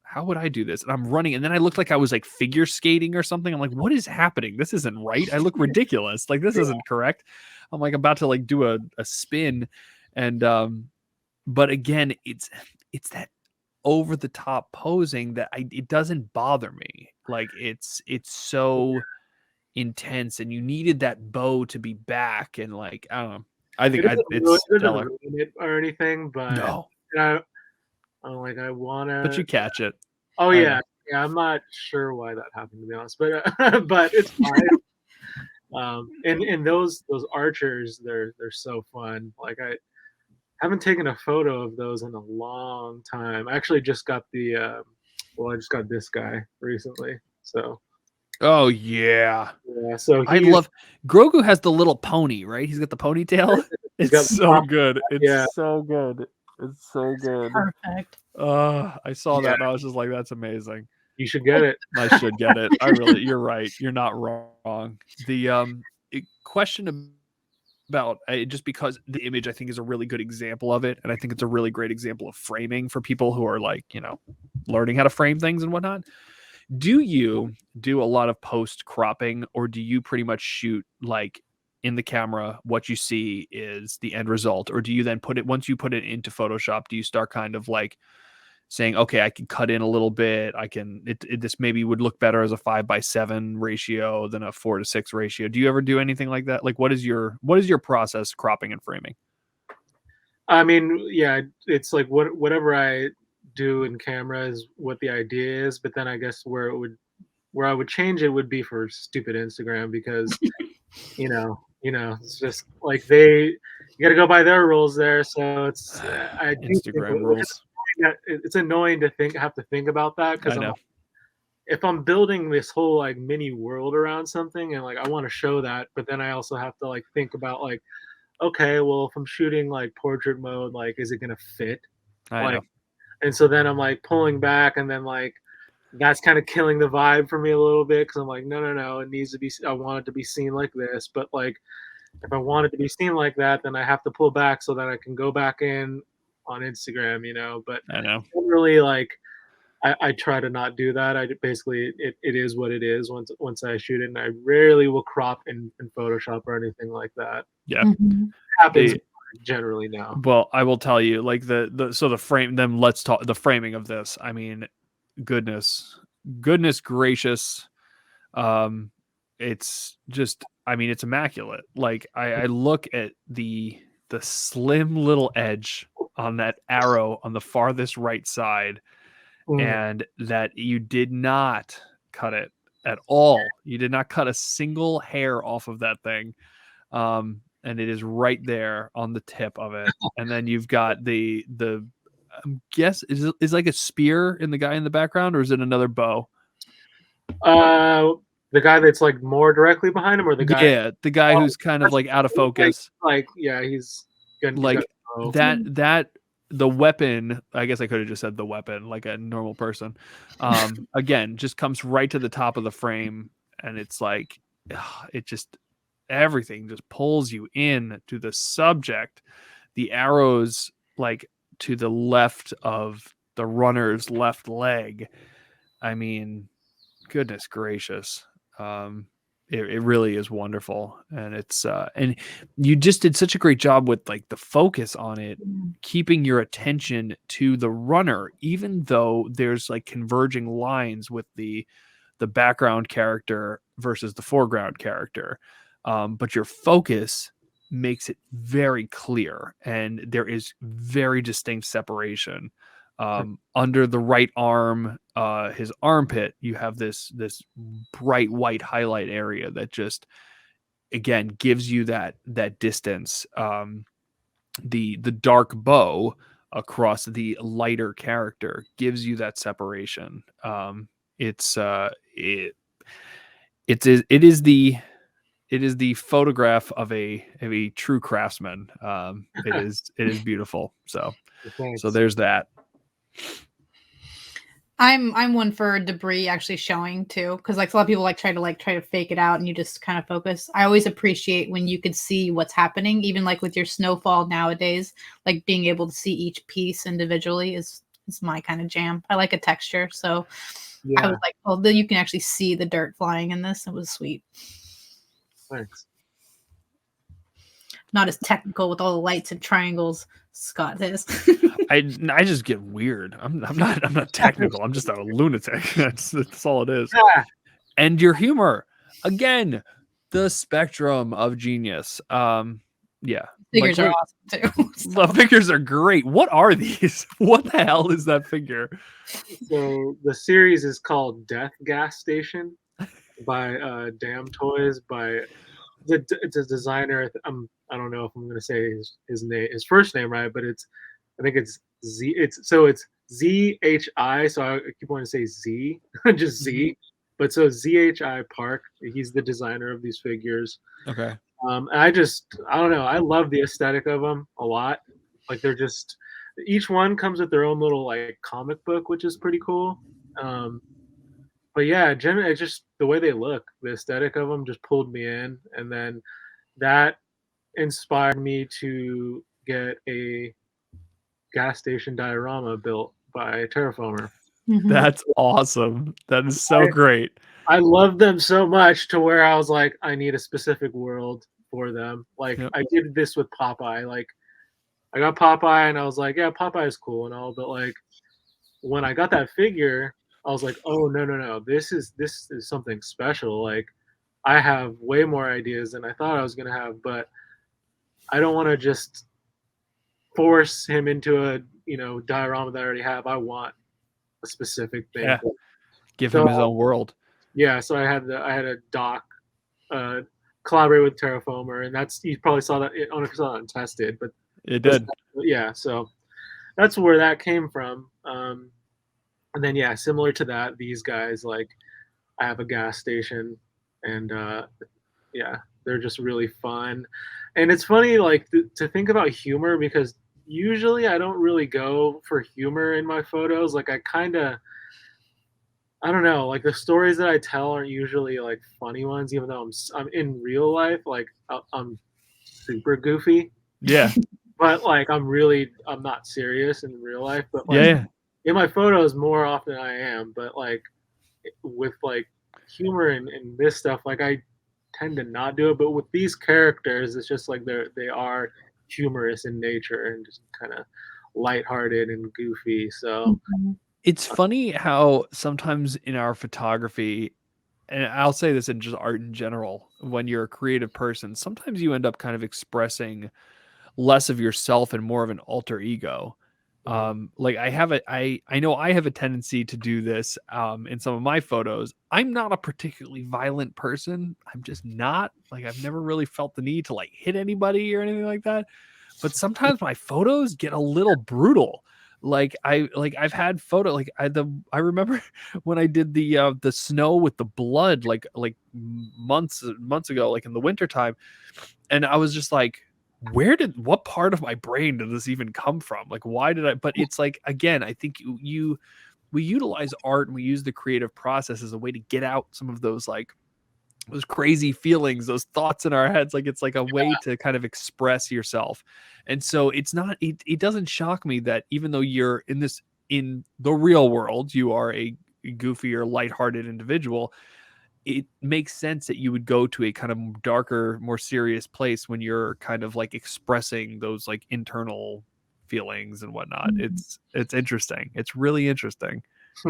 how would I do this? And I'm running, and then I looked like I was like figure skating or something. I'm like, what is happening? This isn't right. I look ridiculous. Like this isn't correct. I'm like about to like do a spin, and but again, it's that over the top posing that it doesn't bother me. Like it's so intense, and you needed that bow to be back, and like I don't know. I think It it's doesn't stellar. ruin it or anything, but No, I'm like I but you wanna. catch it. Oh I yeah, know. yeah. I'm not sure why that happened to be honest, but but it's fine. And those archers, they're so fun. Like I haven't taken a photo of those in a long time. I actually just got I just got this guy recently. So Oh yeah. yeah, so I love Grogu has the little pony, right? He's got the ponytail. he's It's got the so top- good. yeah. It's so good. It's so good. Perfect. I saw Yeah. that and I was just like, that's amazing. You should get it. I should get it. You're right. You're not wrong. The question about just because the image I think is a really good example of it, and I think it's a really great example of framing for people who are like, learning how to frame things and whatnot. Do you do a lot of post cropping, or do you pretty much shoot like in the camera what you see is the end result, or do you then once you put it into Photoshop, do you start kind of like saying, okay, I can cut in a little bit, this maybe would look better as a 5:7 ratio than a 4:6 ratio? Do you ever do anything like that? Like what is your process cropping and framing? I mean, yeah, it's like whatever I do in camera is what the idea is, but then I guess where I would change it would be for stupid Instagram because it's just like you got to go by their rules there. So it's I do think Instagram rules. it's annoying to have to think about that because I know. if I'm building this whole like mini world around something and like I want to show that, but then I also have to like think about like, okay, well if I'm shooting like portrait mode, like is it gonna fit? I Like, know. and so then I'm like pulling back, and then like that's kind of killing the vibe for me a little bit because I'm like, no, it needs to be. I want it to be seen like this, but like if I want it to be seen like that, then I have to pull back so that I can go back in on Instagram, But I know. generally, like I try to not do that. I basically it is what it is once I shoot it, and I rarely will crop in Photoshop or anything like that. Yeah. Mhm. It happens generally now. Well, I will tell you, like the frame. Then let's talk the framing of this. I mean, goodness gracious, it's just. I mean, it's immaculate. Like I look at the slim little edge on that arrow on the farthest right side, and that you did not cut it at all. You did not cut a single hair off of that thing. And it is right there on the tip of it. And then you've got the guess is like a spear in the guy in the background, or is it another bow? The guy that's like more directly behind him, or the guy? Yeah, the guy who's kind of like out of focus. Like yeah, he's Like that the weapon, I guess I could have just said the weapon like a normal person. Again, just comes right to the top of the frame, and it's like it just everything just pulls you in to the subject. The arrows like to the left of the runner's left leg. I mean, goodness gracious. It really is wonderful. And it's and you just did such a great job with like the focus on it, keeping your attention to the runner, even though there's like converging lines with the background character versus the foreground character. But your focus makes it very clear, and there is very distinct separation. Under the right arm, his armpit, you have this bright white highlight area that just again gives you that distance. The dark bow across the lighter character gives you that separation. It is the photograph of a true craftsman. It is beautiful. So there's that. I'm one for debris actually showing too, because like a lot of people like try to fake it out and you just kind of focus. I always appreciate when you could see what's happening, even like with your snowfall nowadays, like being able to see each piece individually is my kind of jam. I like a texture, so I was like, well, then you can actually see the dirt flying in this. It was sweet. Thanks. not as technical with all the lights and triangles Scott is. I just get weird. I'm not technical. I'm just a lunatic. That's all it is. Yeah. And your humor, again, the spectrum of genius. Yeah, Figures like, are awesome too. the figures are great. What are these? What the hell is that figure? So the series is called Death Gas Station by Damn Toys by it's a designer. I don't know if I'm gonna say his first name right, but I think it's Z. It's ZHI. So I keep wanting to say Z, just Z. But so ZHI Park. He's the designer of these figures. Okay. And I don't know. I love the aesthetic of them a lot. Like they're just each one comes with their own little like comic book, which is pretty cool. But yeah, generally, it's just the way they look, the aesthetic of them just pulled me in, and then that inspired me to get a gas station diorama built by Terraformer. That's awesome. That is so great. I love them so much to where I was like, I need a specific world for them. Like I did this with Popeye. Like I got Popeye and I was like, yeah, Popeye is cool and all, but like when I got that figure, I was like, oh no, this is something special. Like I have way more ideas than I thought I was gonna have, but I don't want to just force him into a diorama that I already have. I want a specific thing. Yeah. Give him his own world. Yeah, so I had a doc collaborate with Terraformer, and you probably saw that on Tested, but it did. Yeah, so that's where that came from. And then yeah, similar to that, these guys, like I have a gas station, and yeah, they're just really fun. And it's funny like to think about humor, because usually I don't really go for humor in my photos. Like I don't know, like the stories that I tell aren't usually like funny ones, even though I'm in real life, like I'm super goofy. Yeah. But like I'm not serious in real life, but like in my photos more often I am, but like with like humor and this stuff, like I tend to not do it. But with these characters, it's just like they are humorous in nature and just kind of lighthearted and goofy. So it's funny how sometimes in our photography, and I'll say this in just art in general, when you're a creative person, sometimes you end up kind of expressing less of yourself and more of an alter ego. Like I know I have a tendency to do this in some of my photos. I'm not a particularly violent person. I'm just not. Like I've never really felt the need to like hit anybody or anything like that. But sometimes my photos get a little brutal. I've had photo I remember when I did the snow with the blood like months ago, like in the wintertime, and I was just like, what part of my brain did this even come from? Like, why did I? But it's like, again, I think we utilize art and we use the creative process as a way to get out some of those like those crazy feelings, those thoughts in our heads. Like it's like a way to kind of express yourself. And so it's not, it doesn't shock me that even though you're in the real world, you are a goofy or lighthearted individual, it makes sense that you would go to a kind of darker, more serious place when you're kind of like expressing those like internal feelings and whatnot. It's interesting. It's really interesting.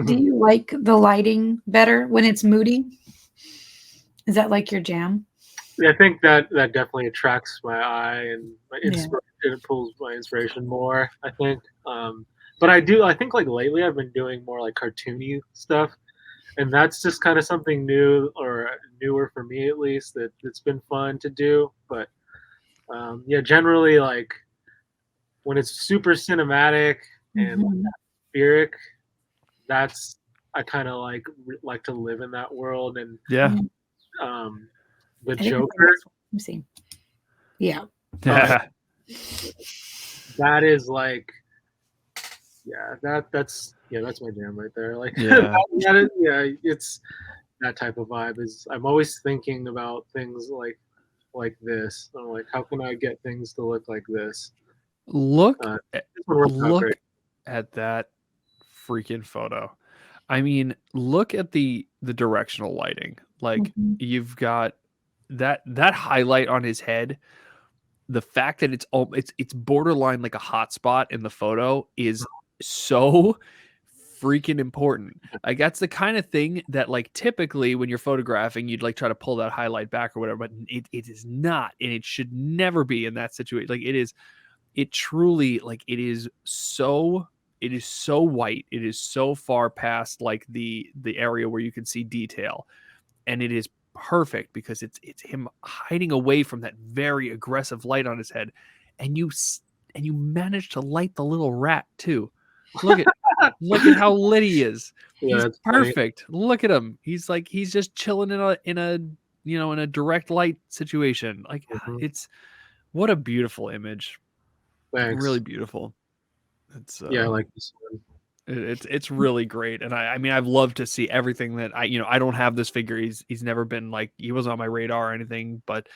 Do you like the lighting better when it's moody? Is that like your jam? Yeah, I think that definitely attracts my eye and my inspiration. It pulls my inspiration more, I think. But I think like lately I've been doing more like cartoony stuff, and that's just kind of something new or newer for me at least. It's been fun to do. But yeah, generally like when it's super cinematic and like atmospheric, that's I kind of like to live in that world. And the Joker. Let me see. Yeah. That is like, that's my jam right there. Like, it's that type of vibe. I'm always thinking about things like this. I'm like, how can I get things to look like this? Look at that freaking photo. I mean, look at the directional lighting. Like you've got that highlight on his head. the fact that it's borderline like a hotspot in the photo is so freaking important. Like that's the kind of thing that like typically when you're photographing, you'd like try to pull that highlight back or whatever, but it is not, and it should never be in that situation. Like it truly, like it is so white. It is so far past like the area where you can see detail, and it is perfect because it's him hiding away from that very aggressive light on his head, and you manage to light the little rat too. Look at how lit he is. Yeah, He's that's funny. perfect. Look at him. He's just chilling in a direct light situation. Like Mhm. it's what a beautiful image. Thanks. Really beautiful. It's Yeah, I like this one. it's really great, and I mean I've loved to see everything that I don't have this figure. He's never been like, he wasn't on my radar or anything, but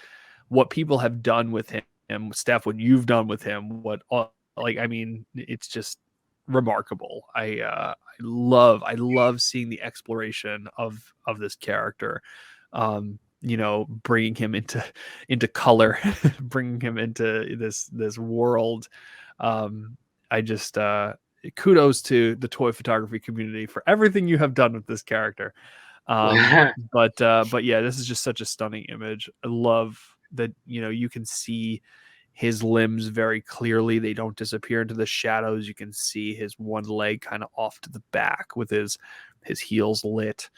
what people have done with him, Steph, what you've done with him, I mean it's just remarkable. I love seeing the exploration of this character. Bringing him into color, bringing him into this world. I just kudos to the toy photography community for everything you have done with this character. But yeah, this is just such a stunning image. I love that you can see his limbs very clearly. They don't disappear into the shadows. You can see his one leg kind of off to the back with his heels lit.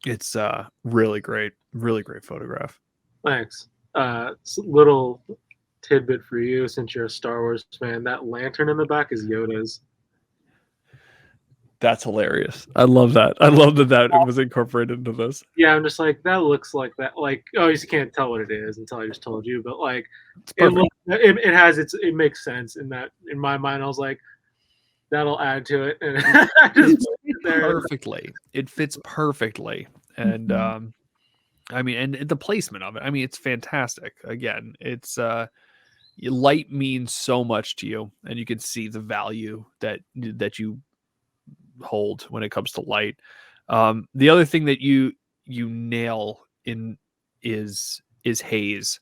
It's really great photograph. Thanks. Little tidbit for you, since you're a Star Wars fan. That lantern in the back is Yoda's. That's hilarious. I love that. I love that was incorporated into this. Yeah, I'm just like, that looks like that. Like, oh, you can't tell what it is until I just told you. But like, It's it perfect. it makes sense in that. In my mind, I was like, that'll add to it, and I just put it there. Perfectly. It fits perfectly, and I mean, and the placement of it. I mean, it's fantastic. Again, it's light means so much to you, and you can see the value that you hold when it comes to light. The other thing that you nail in is haze.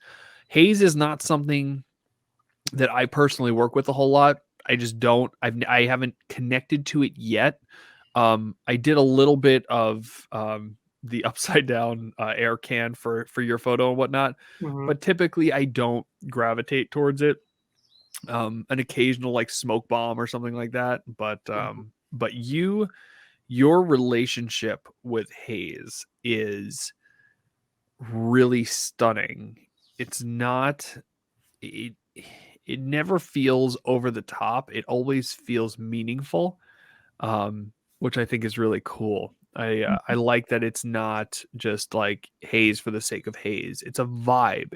Haze is not something that I personally work with a whole lot. I just don't. I haven't connected to it yet. I did a little bit of the upside down air can for your photo and whatnot, but typically I don't gravitate towards it. An occasional like smoke bomb or something like that, but your relationship with haze is really stunning. It's not it never feels over the top. It always feels meaningful, which I think is really cool. I like that it's not just like haze for the sake of haze. It's a vibe.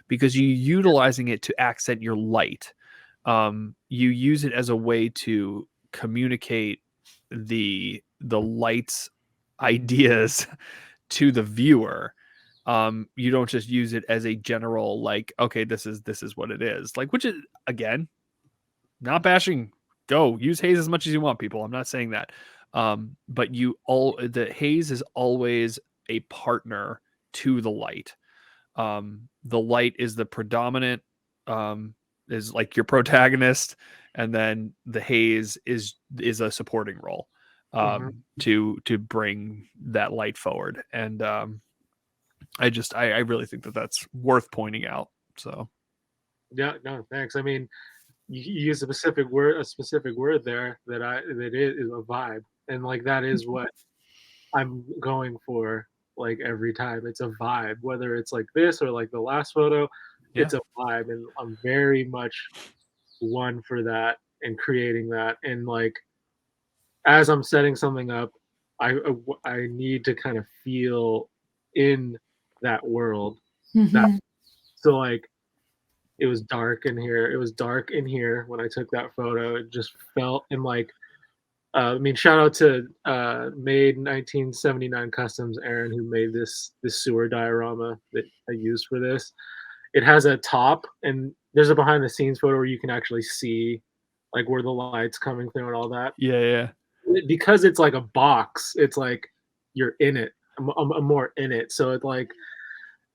Because you're utilizing it to accent your light. You use it as a way to communicate the light's ideas to the viewer. You don't just use it as a general like, okay, this is what it is, like, which is, again, not bashing. Go use haze as much as you want, people. I'm not saying that. But the haze is always a partner to the light. The light is the predominant, is like your protagonist, and then the haze is a supporting role to bring that light forward. And I really think that that's worth pointing out. So Yeah, no, thanks. I mean, you use a specific word there that is a vibe, and like that is what I'm going for. Like every time, it's a vibe. Whether it's like this or like the last photo, it's a vibe, and I'm very much one for that and creating that. And like as I'm setting something up, I need to kind of feel in that world. That so like it was dark in here. It was dark in here when I took that photo. It just felt, and like I mean, shout out to made 1979 Customs Aaron, who made this sewer diorama that I used for this. It has a top, and there's a behind the scenes photo where you can actually see like where the light's coming through and all that. yeah. Because it's like a box, it's like you're in it. I'm more in it, so it's like,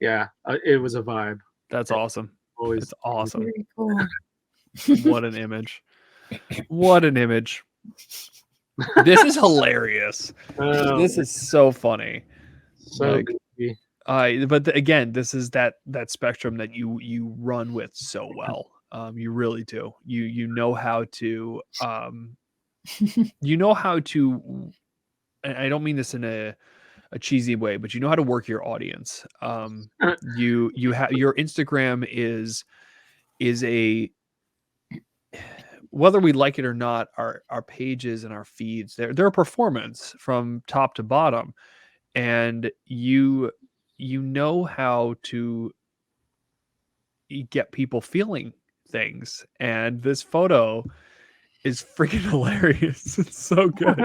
yeah, it was a vibe. That's awesome. Always It's awesome. Very cool. What an image. What an image. This is hilarious. This is so funny. so like, goofy. But again, this is that spectrum that you run with so well. You really do. You know how to and I don't mean this in a cheesy way, but you know how to work your audience. You have your Instagram is a, whether we like it or not, our pages and our feeds, they're a performance from top to bottom, and you know how to get people feeling things, and this photo is freaking hilarious. It's so good.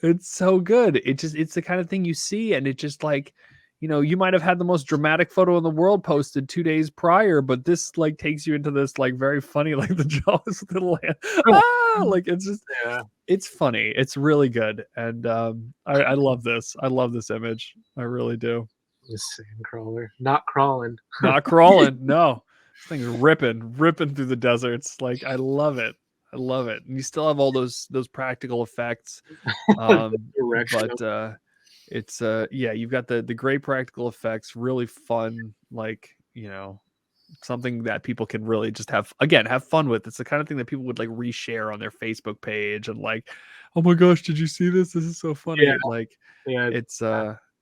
It's so good. It's the kind of thing you see, and it just like, you might have had the most dramatic photo in the world posted 2 days prior, but this like takes you into this like very funny, like the jaws with the land. Like it's just, it's funny. It's really good, and I love this. I love this image. I really do. The sand crawler, not crawling. Not crawling. No, this thing's ripping through the deserts. Like I love it. I love it. And you still have all those practical effects. But it's you've got the great practical effects, really fun, like, something that people can really just have fun with. It's the kind of thing that people would like reshare on their Facebook page and like, oh my gosh, did you see this? This is so funny.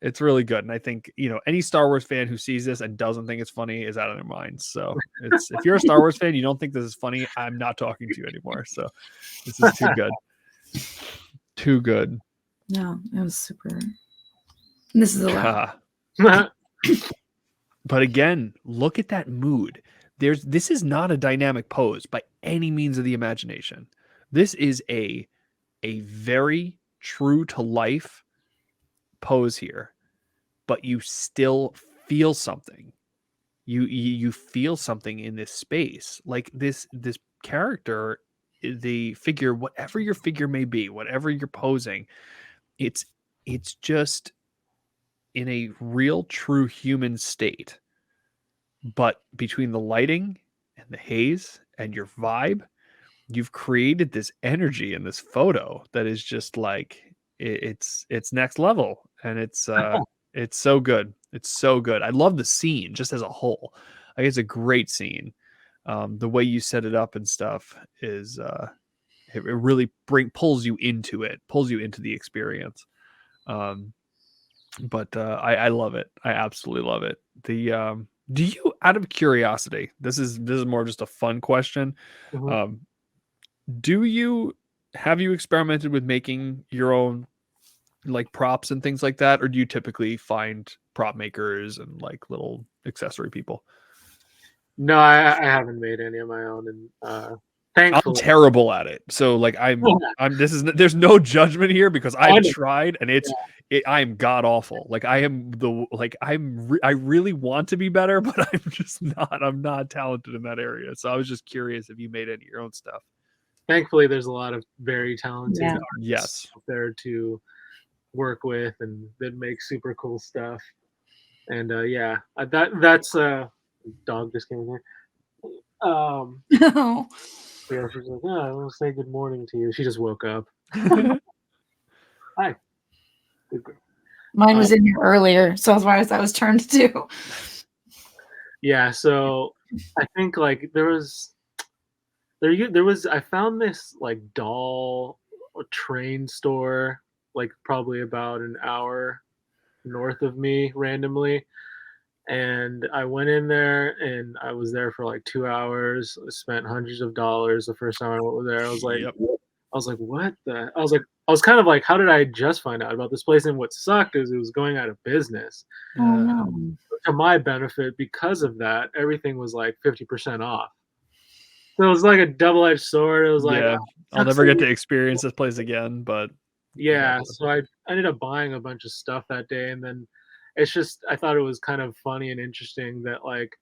It's really good. And I think, any Star Wars fan who sees this and doesn't think it's funny is out of their minds. So if you're a Star Wars fan, you don't think this is funny, I'm not talking to you anymore. So this is too good. Too good. No, it was super. This is a lot. But again, look at that mood. This is not a dynamic pose by any means of the imagination. This is a very true to life pose here, but you still feel something. You feel something in this space. Like this character, the figure, whatever your figure may be, whatever you're posing, it's just in a real true human state. But between the lighting and the haze and your vibe, you've created this energy in this photo that is just like, it's next level, and it's so good. It's so good. I love the scene just as a whole. I think it's a great scene. The way you set it up and stuff is it really pulls you into the experience. But I love it. I absolutely love it. Do you, out of curiosity, this is more just a fun question. Mhm. Have you experimented with making your own like props and things like that, or do you typically find prop makers and like little accessory people? No, I haven't made any of my own, and thankfully, I'm terrible at it. So like there's no judgment here, because I've tried, and I'm god awful. Like I really want to be better, but I'm not talented in that area. So I was just curious if you made any of your own stuff. Thankfully, there's a lot of very talented artists Yes. out there to work with, and that make super cool stuff. And that's dog just came in here. No. Yeah, she's like, I want to say good morning to you. She just woke up. Hi. Good girl. Mine was in here earlier, so that's why I was turned to. Yeah, so I think like there was I found this like doll train store like probably about an hour north of me randomly, and I went in there and I was there for like 2 hours. I spent hundreds of dollars the first time I went there. I was like, Yep. what the? I was kind of like, how did I just find out about this place? And what sucked is it was going out of business. Oh no. To my benefit, because of that, everything was like 50% off. So it was like a double-edged sword. It was like, I'll never get to experience this place again, but yeah. So I ended up buying a bunch of stuff that day, and then it's just I thought it was kind of funny and interesting that like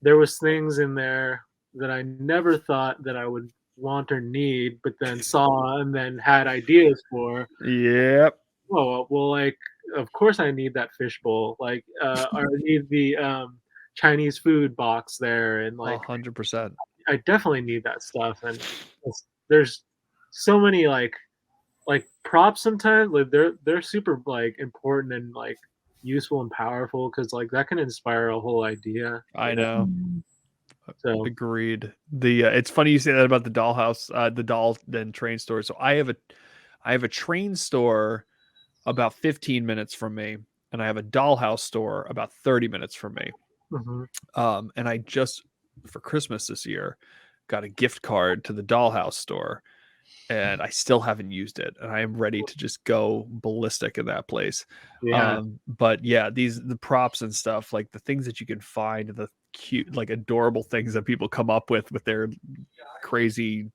there was things in there that I never thought that I would want or need, but then saw and then had ideas for. Yep. Oh well, like of course I need that fishbowl. Like, or I need the Chinese food box there, and like 100%. I definitely need that stuff. And there's so many like props sometimes, like they're super like important and like useful and powerful, because like that can inspire a whole idea. I know. So Agreed. The it's funny you say that about the dollhouse, the doll and train store. So I have a train store about 15 minutes from me, and I have a dollhouse store about 30 minutes from me. mhm. And I just for Christmas this year got a gift card to the dollhouse store, and I still haven't used it, and I am ready to just go ballistic in that place. Yeah. But yeah, the props and stuff, like the things that you can find, the cute, like adorable things that people come up with their crazy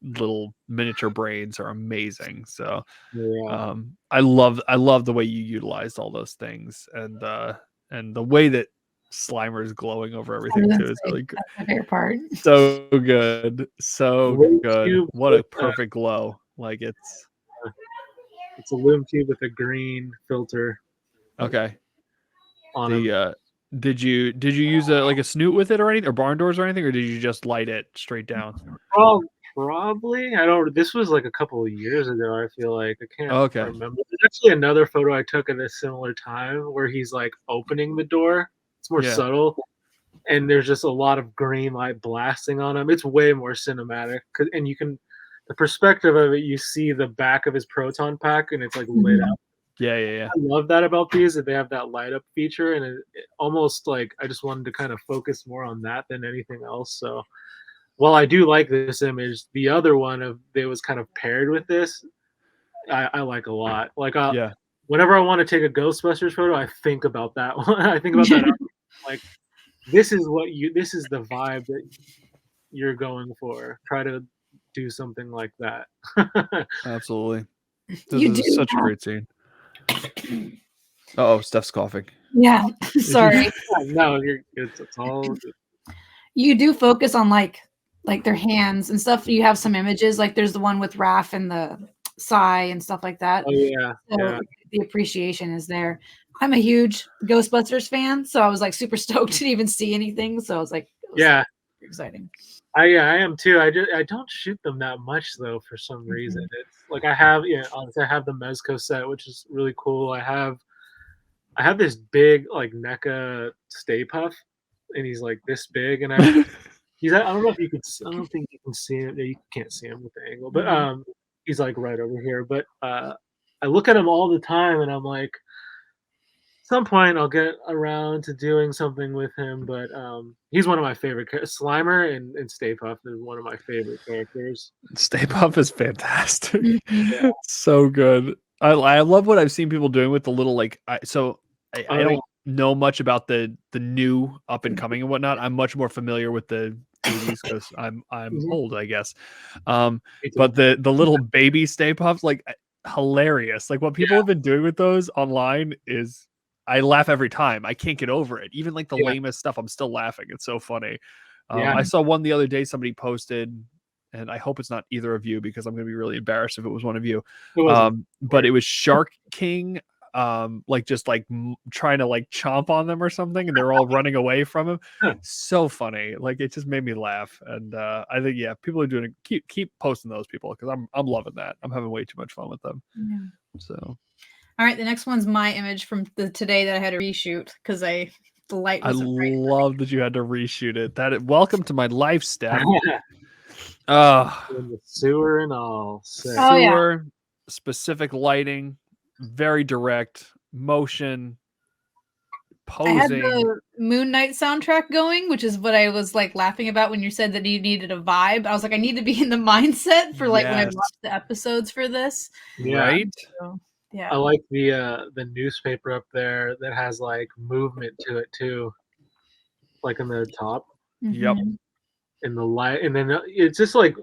little miniature brains are amazing. So Yeah. I love the way you utilized all those things, and the way that Slimer is glowing over everything too is really good. That's my favorite part. So good. So Loom good. cube What a with, perfect glow. Like it's it's a loom cube with a green filter okay. on it. The did you use a snoot with it or anything, or barn doors or anything, or did you just light it straight down? Probably. I don't. This was like a couple of years ago. I feel like I can't Okay. remember. There's actually another photo I took at a similar time where he's like opening the door. It's more Yeah. subtle, and there's just a lot of green light blasting on him. It's way more cinematic, and you can, the perspective of it, you see the back of his proton pack, and it's like lit up. Yeah. I love that about these, that they have that light up feature, and it almost like I just wanted to kind of focus more on that than anything else. So while I do like this image, the other one of it was kind of paired with this, I like a lot. Like Yeah. whenever I want to take a Ghostbusters photo, I think about that one. I think about that. Like this is the vibe that you're going for. Try to do something like that. Absolutely. This You is do such a have- great scene. Oh, Steph's coughing. Yeah, sorry. No, it's all good. You do focus on like their hands and stuff. You have some images, like there's the one with Raph and the Psy and stuff like that. Oh yeah, So yeah. the appreciation is there. I'm a huge Ghostbusters fan, so I was like super stoked to even see anything. So I was like, it was Yeah. exciting. I am too. I don't shoot them that much though for some reason. It's like honestly, I have the Mezco set, which is really cool. I have this big like NECA Stay Puff, and he's like this big, and I don't know if you could. I don't think you can see him. You can't see him with the angle, but he's like right over here. But I look at him all the time, and I'm like, some point I'll get around to doing something with him, but he's one of my favorite Slimer and Stay Puft is one of my favorite characters. Stay Puft is fantastic. Mhm. So good. I love what I've seen people doing with the little like I don't know much about the new up and coming and whatnot. I'm much more familiar with the 80s because I'm old, I guess. But the little baby Stay Puffs, like hilarious. Like what people have been doing with those online is I laugh every time. I can't get over it. Even like the lamest stuff, I'm still laughing. It's so funny. I saw one the other day somebody posted, and I hope it's not either of you because I'm going to be really embarrassed if it was one of you. But it was Shark King, like just like trying to like chomp on them or something, and they're all running away from him. So funny. Like it just made me laugh. And I think people are doing it. Keep posting those people because I'm loving that. I'm having way too much fun with them. Yeah. So. All right, the next one's my image from today that I had to reshoot because the light I wasn't right. love that you had to reshoot it. Welcome to my life, Steph. In the sewer and all. Oh, yeah. Sewer, specific lighting, very direct motion, posing. I had the Moon Knight soundtrack going, which is what I was like laughing about when you said that you needed a vibe. I was like, I need to be in the mindset for like when I watch the episodes for this. Right? So, yeah. I like the newspaper up there that has like movement to it too, like on the top. Yep. And the light, and then it's just like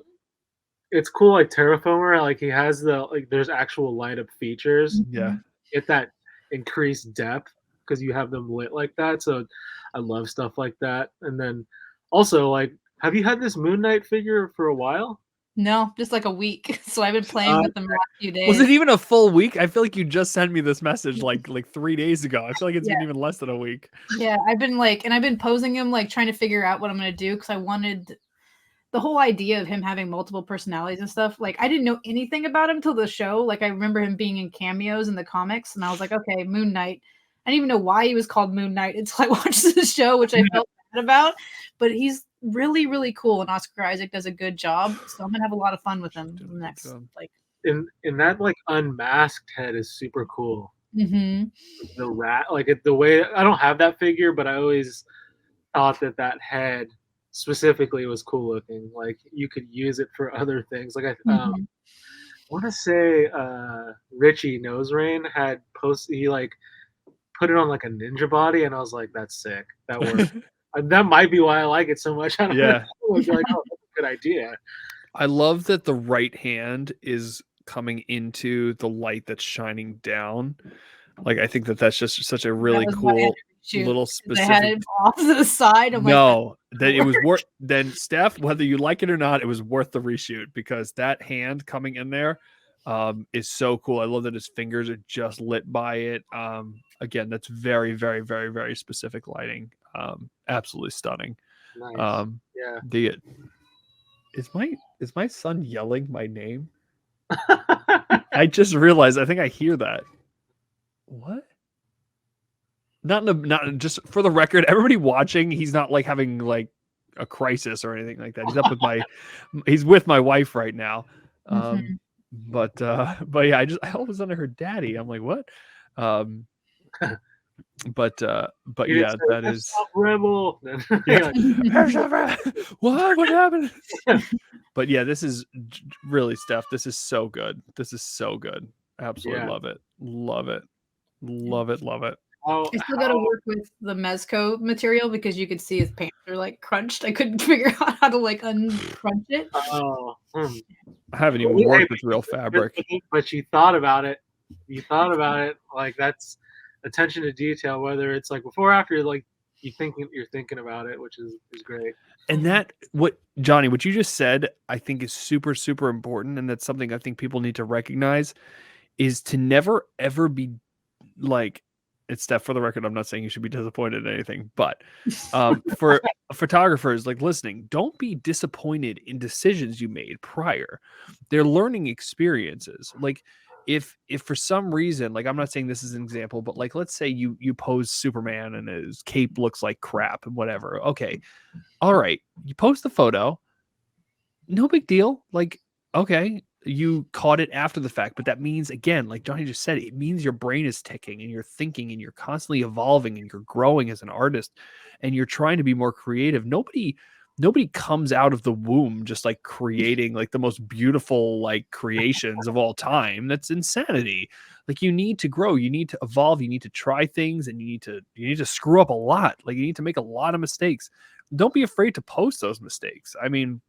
it's cool, like Terraformer. Like he has there's actual light up features. Yeah. Get that increased depth because you have them lit like that. So I love stuff like that. And then also like, have you had this Moon Knight figure for a while? No, just like a week. So I've been playing with them the last few days. Was it even a full week? I feel like you just sent me this message like 3 days ago. I feel like it's been even less than a week. Yeah, I've been posing him, like trying to figure out what I'm gonna do because I wanted the whole idea of him having multiple personalities and stuff. Like I didn't know anything about him till the show. Like I remember him being in cameos in the comics, and I was like, okay, Moon Knight. I didn't even know why he was called Moon Knight until I watched the show, which I felt bad about. But he's really, really cool, and Oscar Isaac does a good job. So I'm gonna have a lot of fun with him next. Like in that like unmasked head is super cool. mm-hmm. The rat, like the way I don't have that figure, but I always thought that head specifically was cool looking. Like you could use it for other things. Like I want to say Richie Noserain had he like put it on like a ninja body, and I was like, that's sick. That worked. That might be why I like it so much. I don't know. Like, oh, that's a good idea. I love that the right hand is coming into the light that's shining down. Like I think that's just such a really cool little specific. They had it off to the side. I'm that it was worth. Then Steph, whether you like it or not, it was worth the reshoot because that hand coming in there is so cool. I love that his fingers are just lit by it. Again, that's very, very, very, very specific lighting. Absolutely stunning. Nice. Yeah. Is my son yelling my name? I just realized. I think I hear that. What? Not just for the record. Everybody watching, he's not like having like a crisis or anything like that. He's up with he's with my wife right now. But yeah, I all of a sudden heard daddy. I'm like, what? But yeah, that is rebel. what happened? But yeah, this is really Steph. This is so good. This is so good. Absolutely love it. Love it. Love it. Love it. I still got to work with the Mezco material because you could see his pants are like crunched. I couldn't figure out how to like uncrunch it. I haven't even worked with real fabric. But you thought about it. Like that's attention to detail, whether it's like before or after, like you're thinking about it, which is great. And that Johnny, what you just said, I think is super, super important. And that's something I think people need to recognize is to never, ever be like, it's Steph, for the record, I'm not saying you should be disappointed in anything, but for photographers like listening, don't be disappointed in decisions you made prior. They're learning experiences. Like if for some reason, like I'm not saying this is an example, but like let's say you pose Superman and his cape looks like crap and whatever. Okay. All right. You post the photo. No big deal. Like, okay, you caught it after the fact, but that means, again, like Johnny just said, it means your brain is ticking and you're thinking and you're constantly evolving and you're growing as an artist and you're trying to be more creative. Nobody comes out of the womb just like creating like the most beautiful like creations of all time. That's insanity. Like you need to grow, you need to evolve, you need to try things, and you need to screw up a lot. Like you need to make a lot of mistakes. Don't be afraid to post those mistakes. I mean,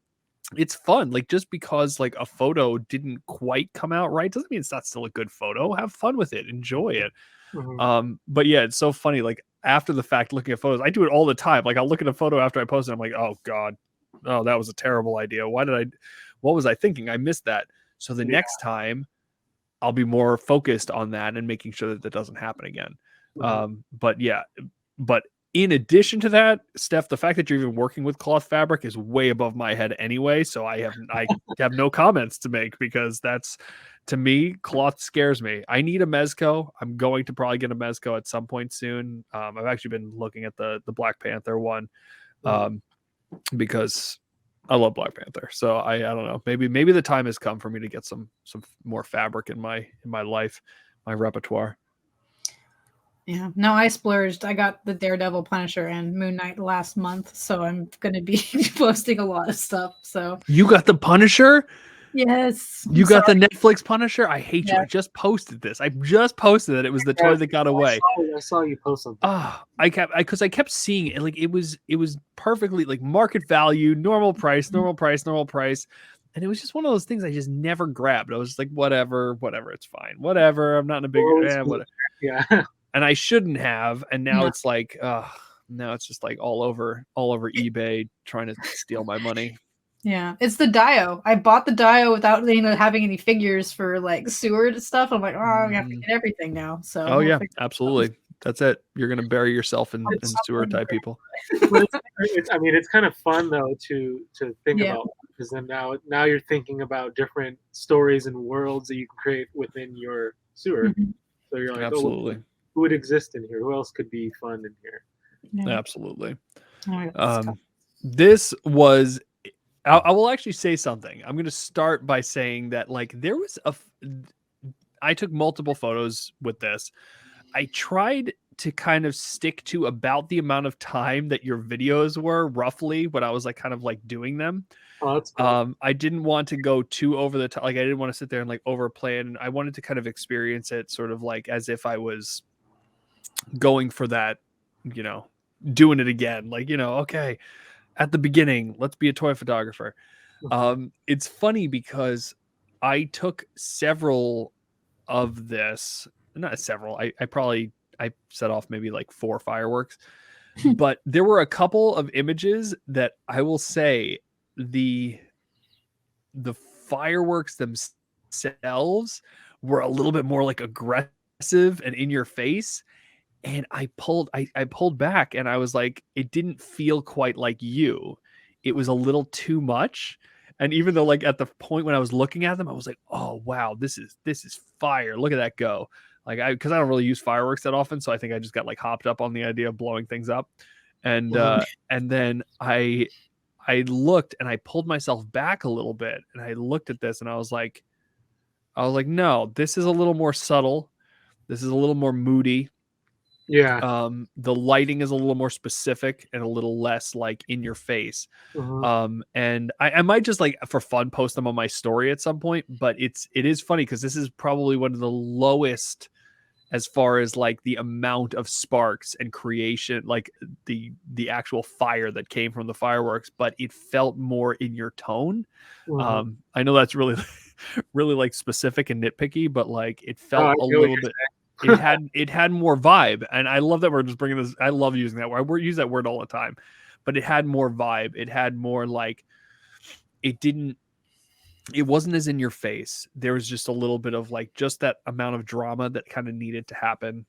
it's fun. Like just because like a photo didn't quite come out right doesn't mean it's not still a good photo. Have fun with it, enjoy it. But yeah, it's so funny. Like after the fact, looking at photos, I do it all the time. Like I'll look at a photo after I post it. I'm like, oh God, oh, that was a terrible idea. What was I thinking? I missed that. So the next time I'll be more focused on that and making sure that doesn't happen again. But yeah, but in addition to that, Steph, the fact that you're even working with cloth fabric is way above my head anyway. So I have no comments to make because that's, to me, cloth scares me. I need a Mezco. I'm going to probably get a Mezco at some point soon. I've actually been looking at the Black Panther one because I love Black Panther. So I don't know. Maybe the time has come for me to get some more fabric in my life, my repertoire. Yeah, no, I splurged. I got the Daredevil, Punisher, and Moon Knight last month, so I'm going to be posting a lot of stuff. So you got the Punisher? Yes. You got the Netflix Punisher? I hate you. I just posted this. I just posted that it was the toy that got away. I saw you post something. I kept seeing it. Like it was perfectly like market value, normal price. And it was just one of those things I just never grabbed. I was just like, whatever, it's fine. Whatever. I'm not in a big whatever. Yeah. And I shouldn't have. And now it's like, now it's just like all over eBay trying to steal my money. Yeah, it's the Dio. I bought the Dio without having any figures for like sewer stuff. I'm like, oh, I have to get everything now. So Oh we'll yeah, figure absolutely. That's it. You're gonna bury yourself in sewer type people. But I mean, it's kind of fun though to think Yeah. about, because then now you're thinking about different stories and worlds that you can create within your sewer. Mhm. So you're like, Absolutely. who would exist in here? Who else could be fun in here? Yeah. Absolutely. Oh my God, that's tough. This was I will actually say something. I'm going to start by saying that like I took multiple photos with this. I tried to kind of stick to about the amount of time that your videos were roughly when I was like kind of like doing them. Oh, that's cool. I didn't want to go too over the top. Like I didn't want to sit there and like overplay it. And I wanted to kind of experience it sort of like as if I was going for that, you know, doing it again. Like, okay, at the beginning, let's be a toy photographer. It's funny because I took several of this, not several. I set off maybe like 4 fireworks, but there were a couple of images that I will say the fireworks themselves were a little bit more like aggressive and in your face. And I pulled back and I was like, it didn't feel quite like you. It was a little too much. And even though like at the point when I was looking at them, I was like, oh wow, this is fire. Look at that go. Like because I don't really use fireworks that often. So I think I just got like hopped up on the idea of blowing things up. And and then I looked and I pulled myself back a little bit and I looked at this and I was like, no, this is a little more subtle. This is a little more moody. Yeah. The lighting is a little more specific and a little less like in your face. And I might just like for fun post them on my story at some point, but it is funny because this is probably one of the lowest as far as like the amount of sparks and creation, like the actual fire that came from the fireworks, but it felt more in your tone. I know that's really really like specific and nitpicky, but like it felt a little bit it had more vibe. And I love that we're just bringing this. I love using that word. We use that word all the time, but it had more vibe. It had more like it wasn't as in your face. There was just a little bit of like just that amount of drama that kind of needed to happen.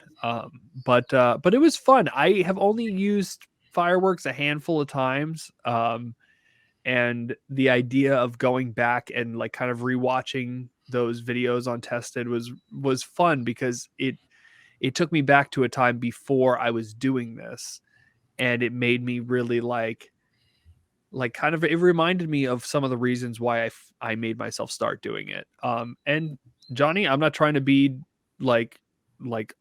But it was fun. I have only used fireworks a handful of times. And the idea of going back and like kind of rewatching those videos on Tested was fun because it took me back to a time before I was doing this, and it made me really like kind of, it reminded me of some of the reasons why I made myself start doing it. And Johnny, I'm not trying to be like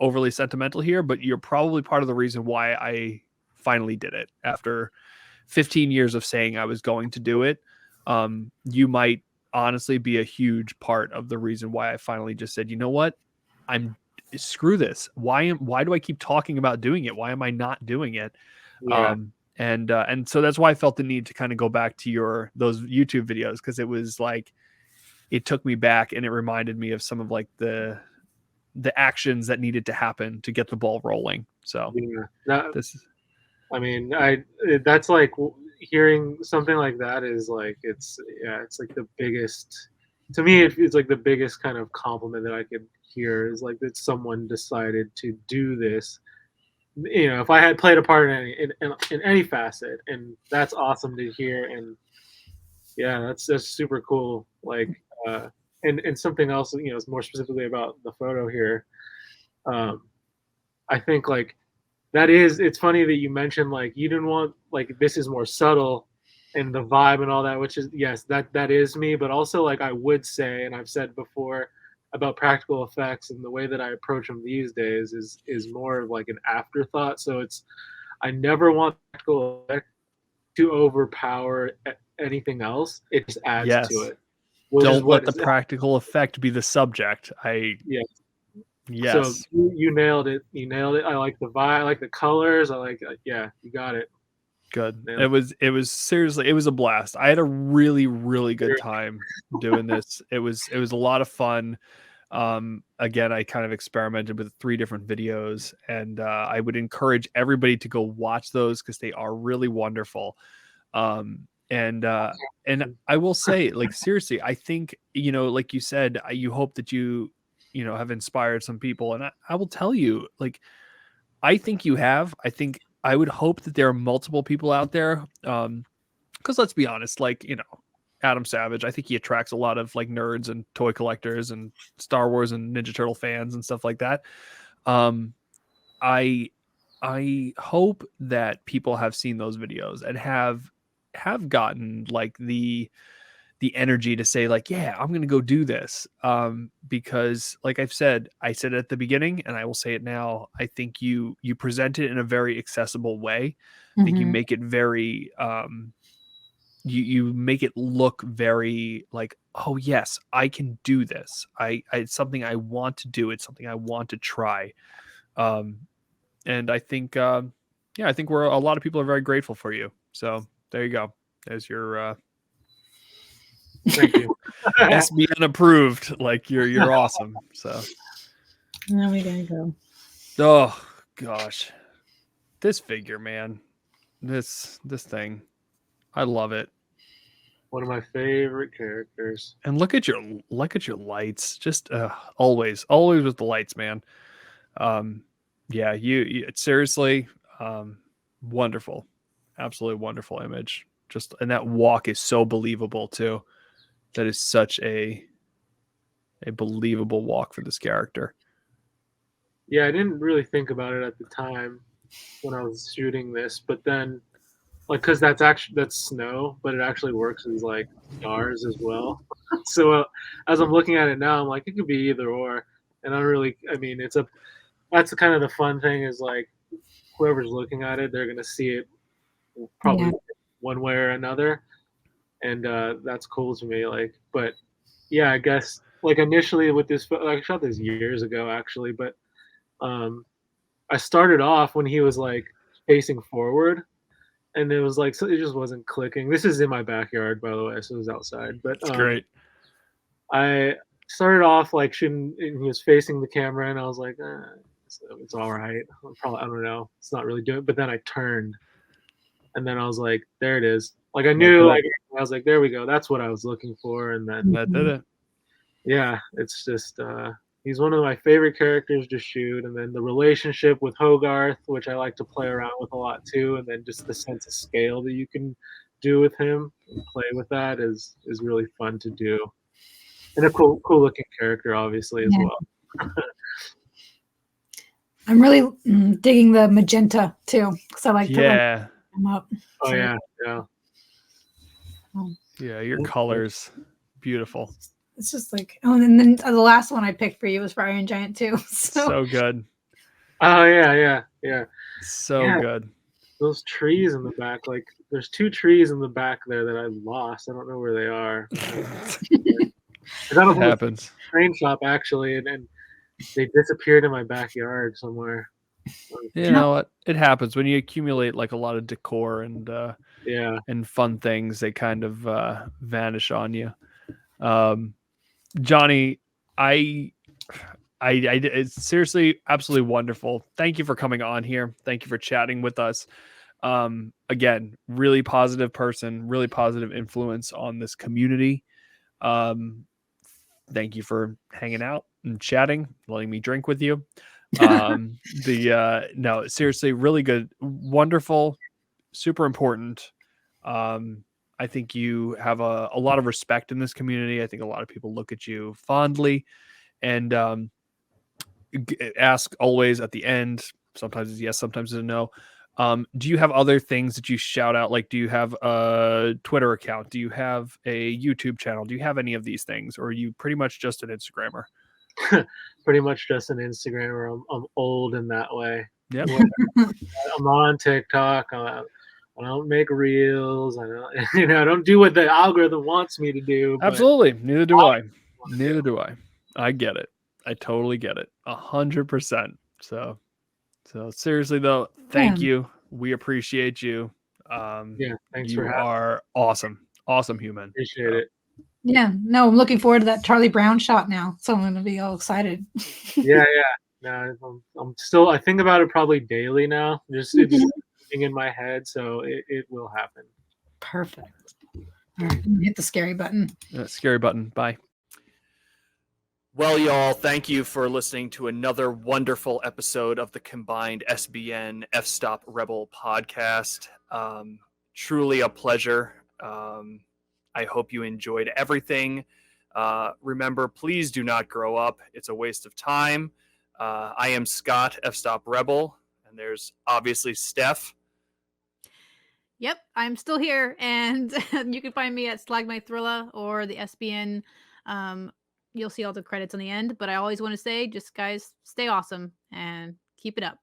overly sentimental here, but you're probably part of the reason why I finally did it after 15 years of saying I was going to do it. You might honestly be a huge part of the reason why I finally just said, you know what, screw this. Why do I keep talking about doing it? Why am I not doing it? Yeah. And so that's why I felt the need to kind of go back to those YouTube videos, because it was like it took me back and it reminded me of some of like the actions that needed to happen to get the ball rolling. So I mean, that's like hearing something like that is like it's like the biggest, to me it's like the biggest kind of compliment that I could hear is like that someone decided to do this. You know, if I had played a part in any facet, and that's awesome to hear. And yeah, that's super cool. Like and something else, you know, more specifically about the photo here. I think like it's funny that you mentioned like you didn't want, like, this is more subtle and the vibe and all that, which is, yes, that is me. But also, like, I would say, and I've said before about practical effects, and the way that I approach them these days is more of like an afterthought. So I never want practical effect to overpower anything else. It just adds to it. Don't let the practical effect be the subject. Yes. So you nailed it. You nailed it. I like the vibe. I like the colors. I like, yeah, you got it. Good. It was seriously, it was a blast. I had a really, really good time doing this. It was a lot of fun. Again, I kind of experimented with 3 different videos, and I would encourage everybody to go watch those because they are really wonderful. And I will say, like, seriously, I think, you know, like you said, you hope that you know, have inspired some people. And I will tell you, like, I think you have. I think I would hope that there are multiple people out there. Because let's be honest, like, you know, Adam Savage, I think he attracts a lot of like nerds and toy collectors and Star Wars and Ninja Turtle fans and stuff like that. I hope that people have seen those videos and have gotten like the energy to say like, yeah, I'm going to go do this. Because like I said it at the beginning and I will say it now. I think you present it in a very accessible way. I think you make it very, you make it look very like, oh yes, I can do this. It's something I want to do. It's something I want to try. And I think, yeah, I think a lot of people are very grateful for you. So there you go. There's your, Thank you. SBN approved. Like you're awesome. So Now we gotta go. oh gosh, this figure, man, this thing, I love it. One of my favorite characters. And look at your lights. Just always with the lights, man. Yeah, you seriously, wonderful, absolutely wonderful image. Just, and that walk is so believable too. That is such a believable walk for this character. Yeah, I didn't really think about it at the time when I was shooting this, but then, like, because that's snow, but it actually works as like stars as well. So as I'm looking at it now, I'm like, it could be either or, and I mean, that's kind of the fun thing is like, whoever's looking at it, they're gonna see it probably one way or another, and that's cool to me. Like, but yeah, I guess like initially with this, I shot this years ago actually, but I started off when he was like facing forward, and it was like, so it just wasn't clicking. This is in my backyard, by the way, so it was outside. But It's great. I started off like shooting, and he was facing the camera, and I was like, it's all right. I don't know, it's not really doing it. But then I turned, and then I was like, there it is. Like I knew, like I was like, there we go. That's what I was looking for. And then That did it. yeah, it's just he's one of my favorite characters to shoot. And then the relationship with Hogarth, which I like to play around with a lot too, and then just the sense of scale that you can do with him and play with that is really fun to do. And a cool looking character, obviously, as well. I'm really digging the magenta too, because I like to like them up. Oh So, yeah. Yeah, your colors, beautiful. it's just like, oh, and then the last one I picked for you was for Iron Giant too. So good. Oh yeah. So good. Those trees in the back, like there's 2 trees in the back there that I lost. I don't know where they are. I got a happens. Train shop actually, and they disappeared in my backyard somewhere. You know what? It happens when you accumulate like a lot of decor and and fun things. They kind of vanish on you. Johnny, it's seriously absolutely wonderful. Thank you for coming on here. Thank you for chatting with us. Again, really positive person, really positive influence on this community. Thank you for hanging out and chatting, letting me drink with you. No, seriously, really good, wonderful, super important. I think you have a lot of respect in this community. I think a lot of people look at you fondly, and ask always at the end. Sometimes it's yes, sometimes it's a no. Do you have other things that you shout out? Like, do you have a Twitter account? Do you have a YouTube channel? Do you have any of these things? Or are you pretty much just an Instagrammer? Pretty much just an Instagrammer. I'm old in that way. Yep. I'm on TikTok. I don't make reels. I don't do what the algorithm wants me to do. Absolutely. Neither do I. Neither do I. I get it. I totally get it. 100%. So seriously though, thank you. We appreciate you. Thanks you for having me. are awesome. Awesome human. Appreciate it. Yeah, no, I'm looking forward to that Charlie Brown shot now. So I'm gonna be all excited. Yeah. No, I'm still. I think about it probably daily now. It's just in my head, so it will happen. Perfect. All right, I'm gonna hit the scary button. Scary button. Bye. Well, y'all, thank you for listening to another wonderful episode of the combined SBN F-Stop Rebel podcast. Truly a pleasure. I hope you enjoyed everything. Remember, please do not grow up. It's a waste of time. I am Scott, F-Stop Rebel, and there's obviously Steph. Yep, I'm still here, and you can find me at Slag My Thrilla or the SBN. You'll see all the credits on the end, but I always want to say, just guys, stay awesome and keep it up.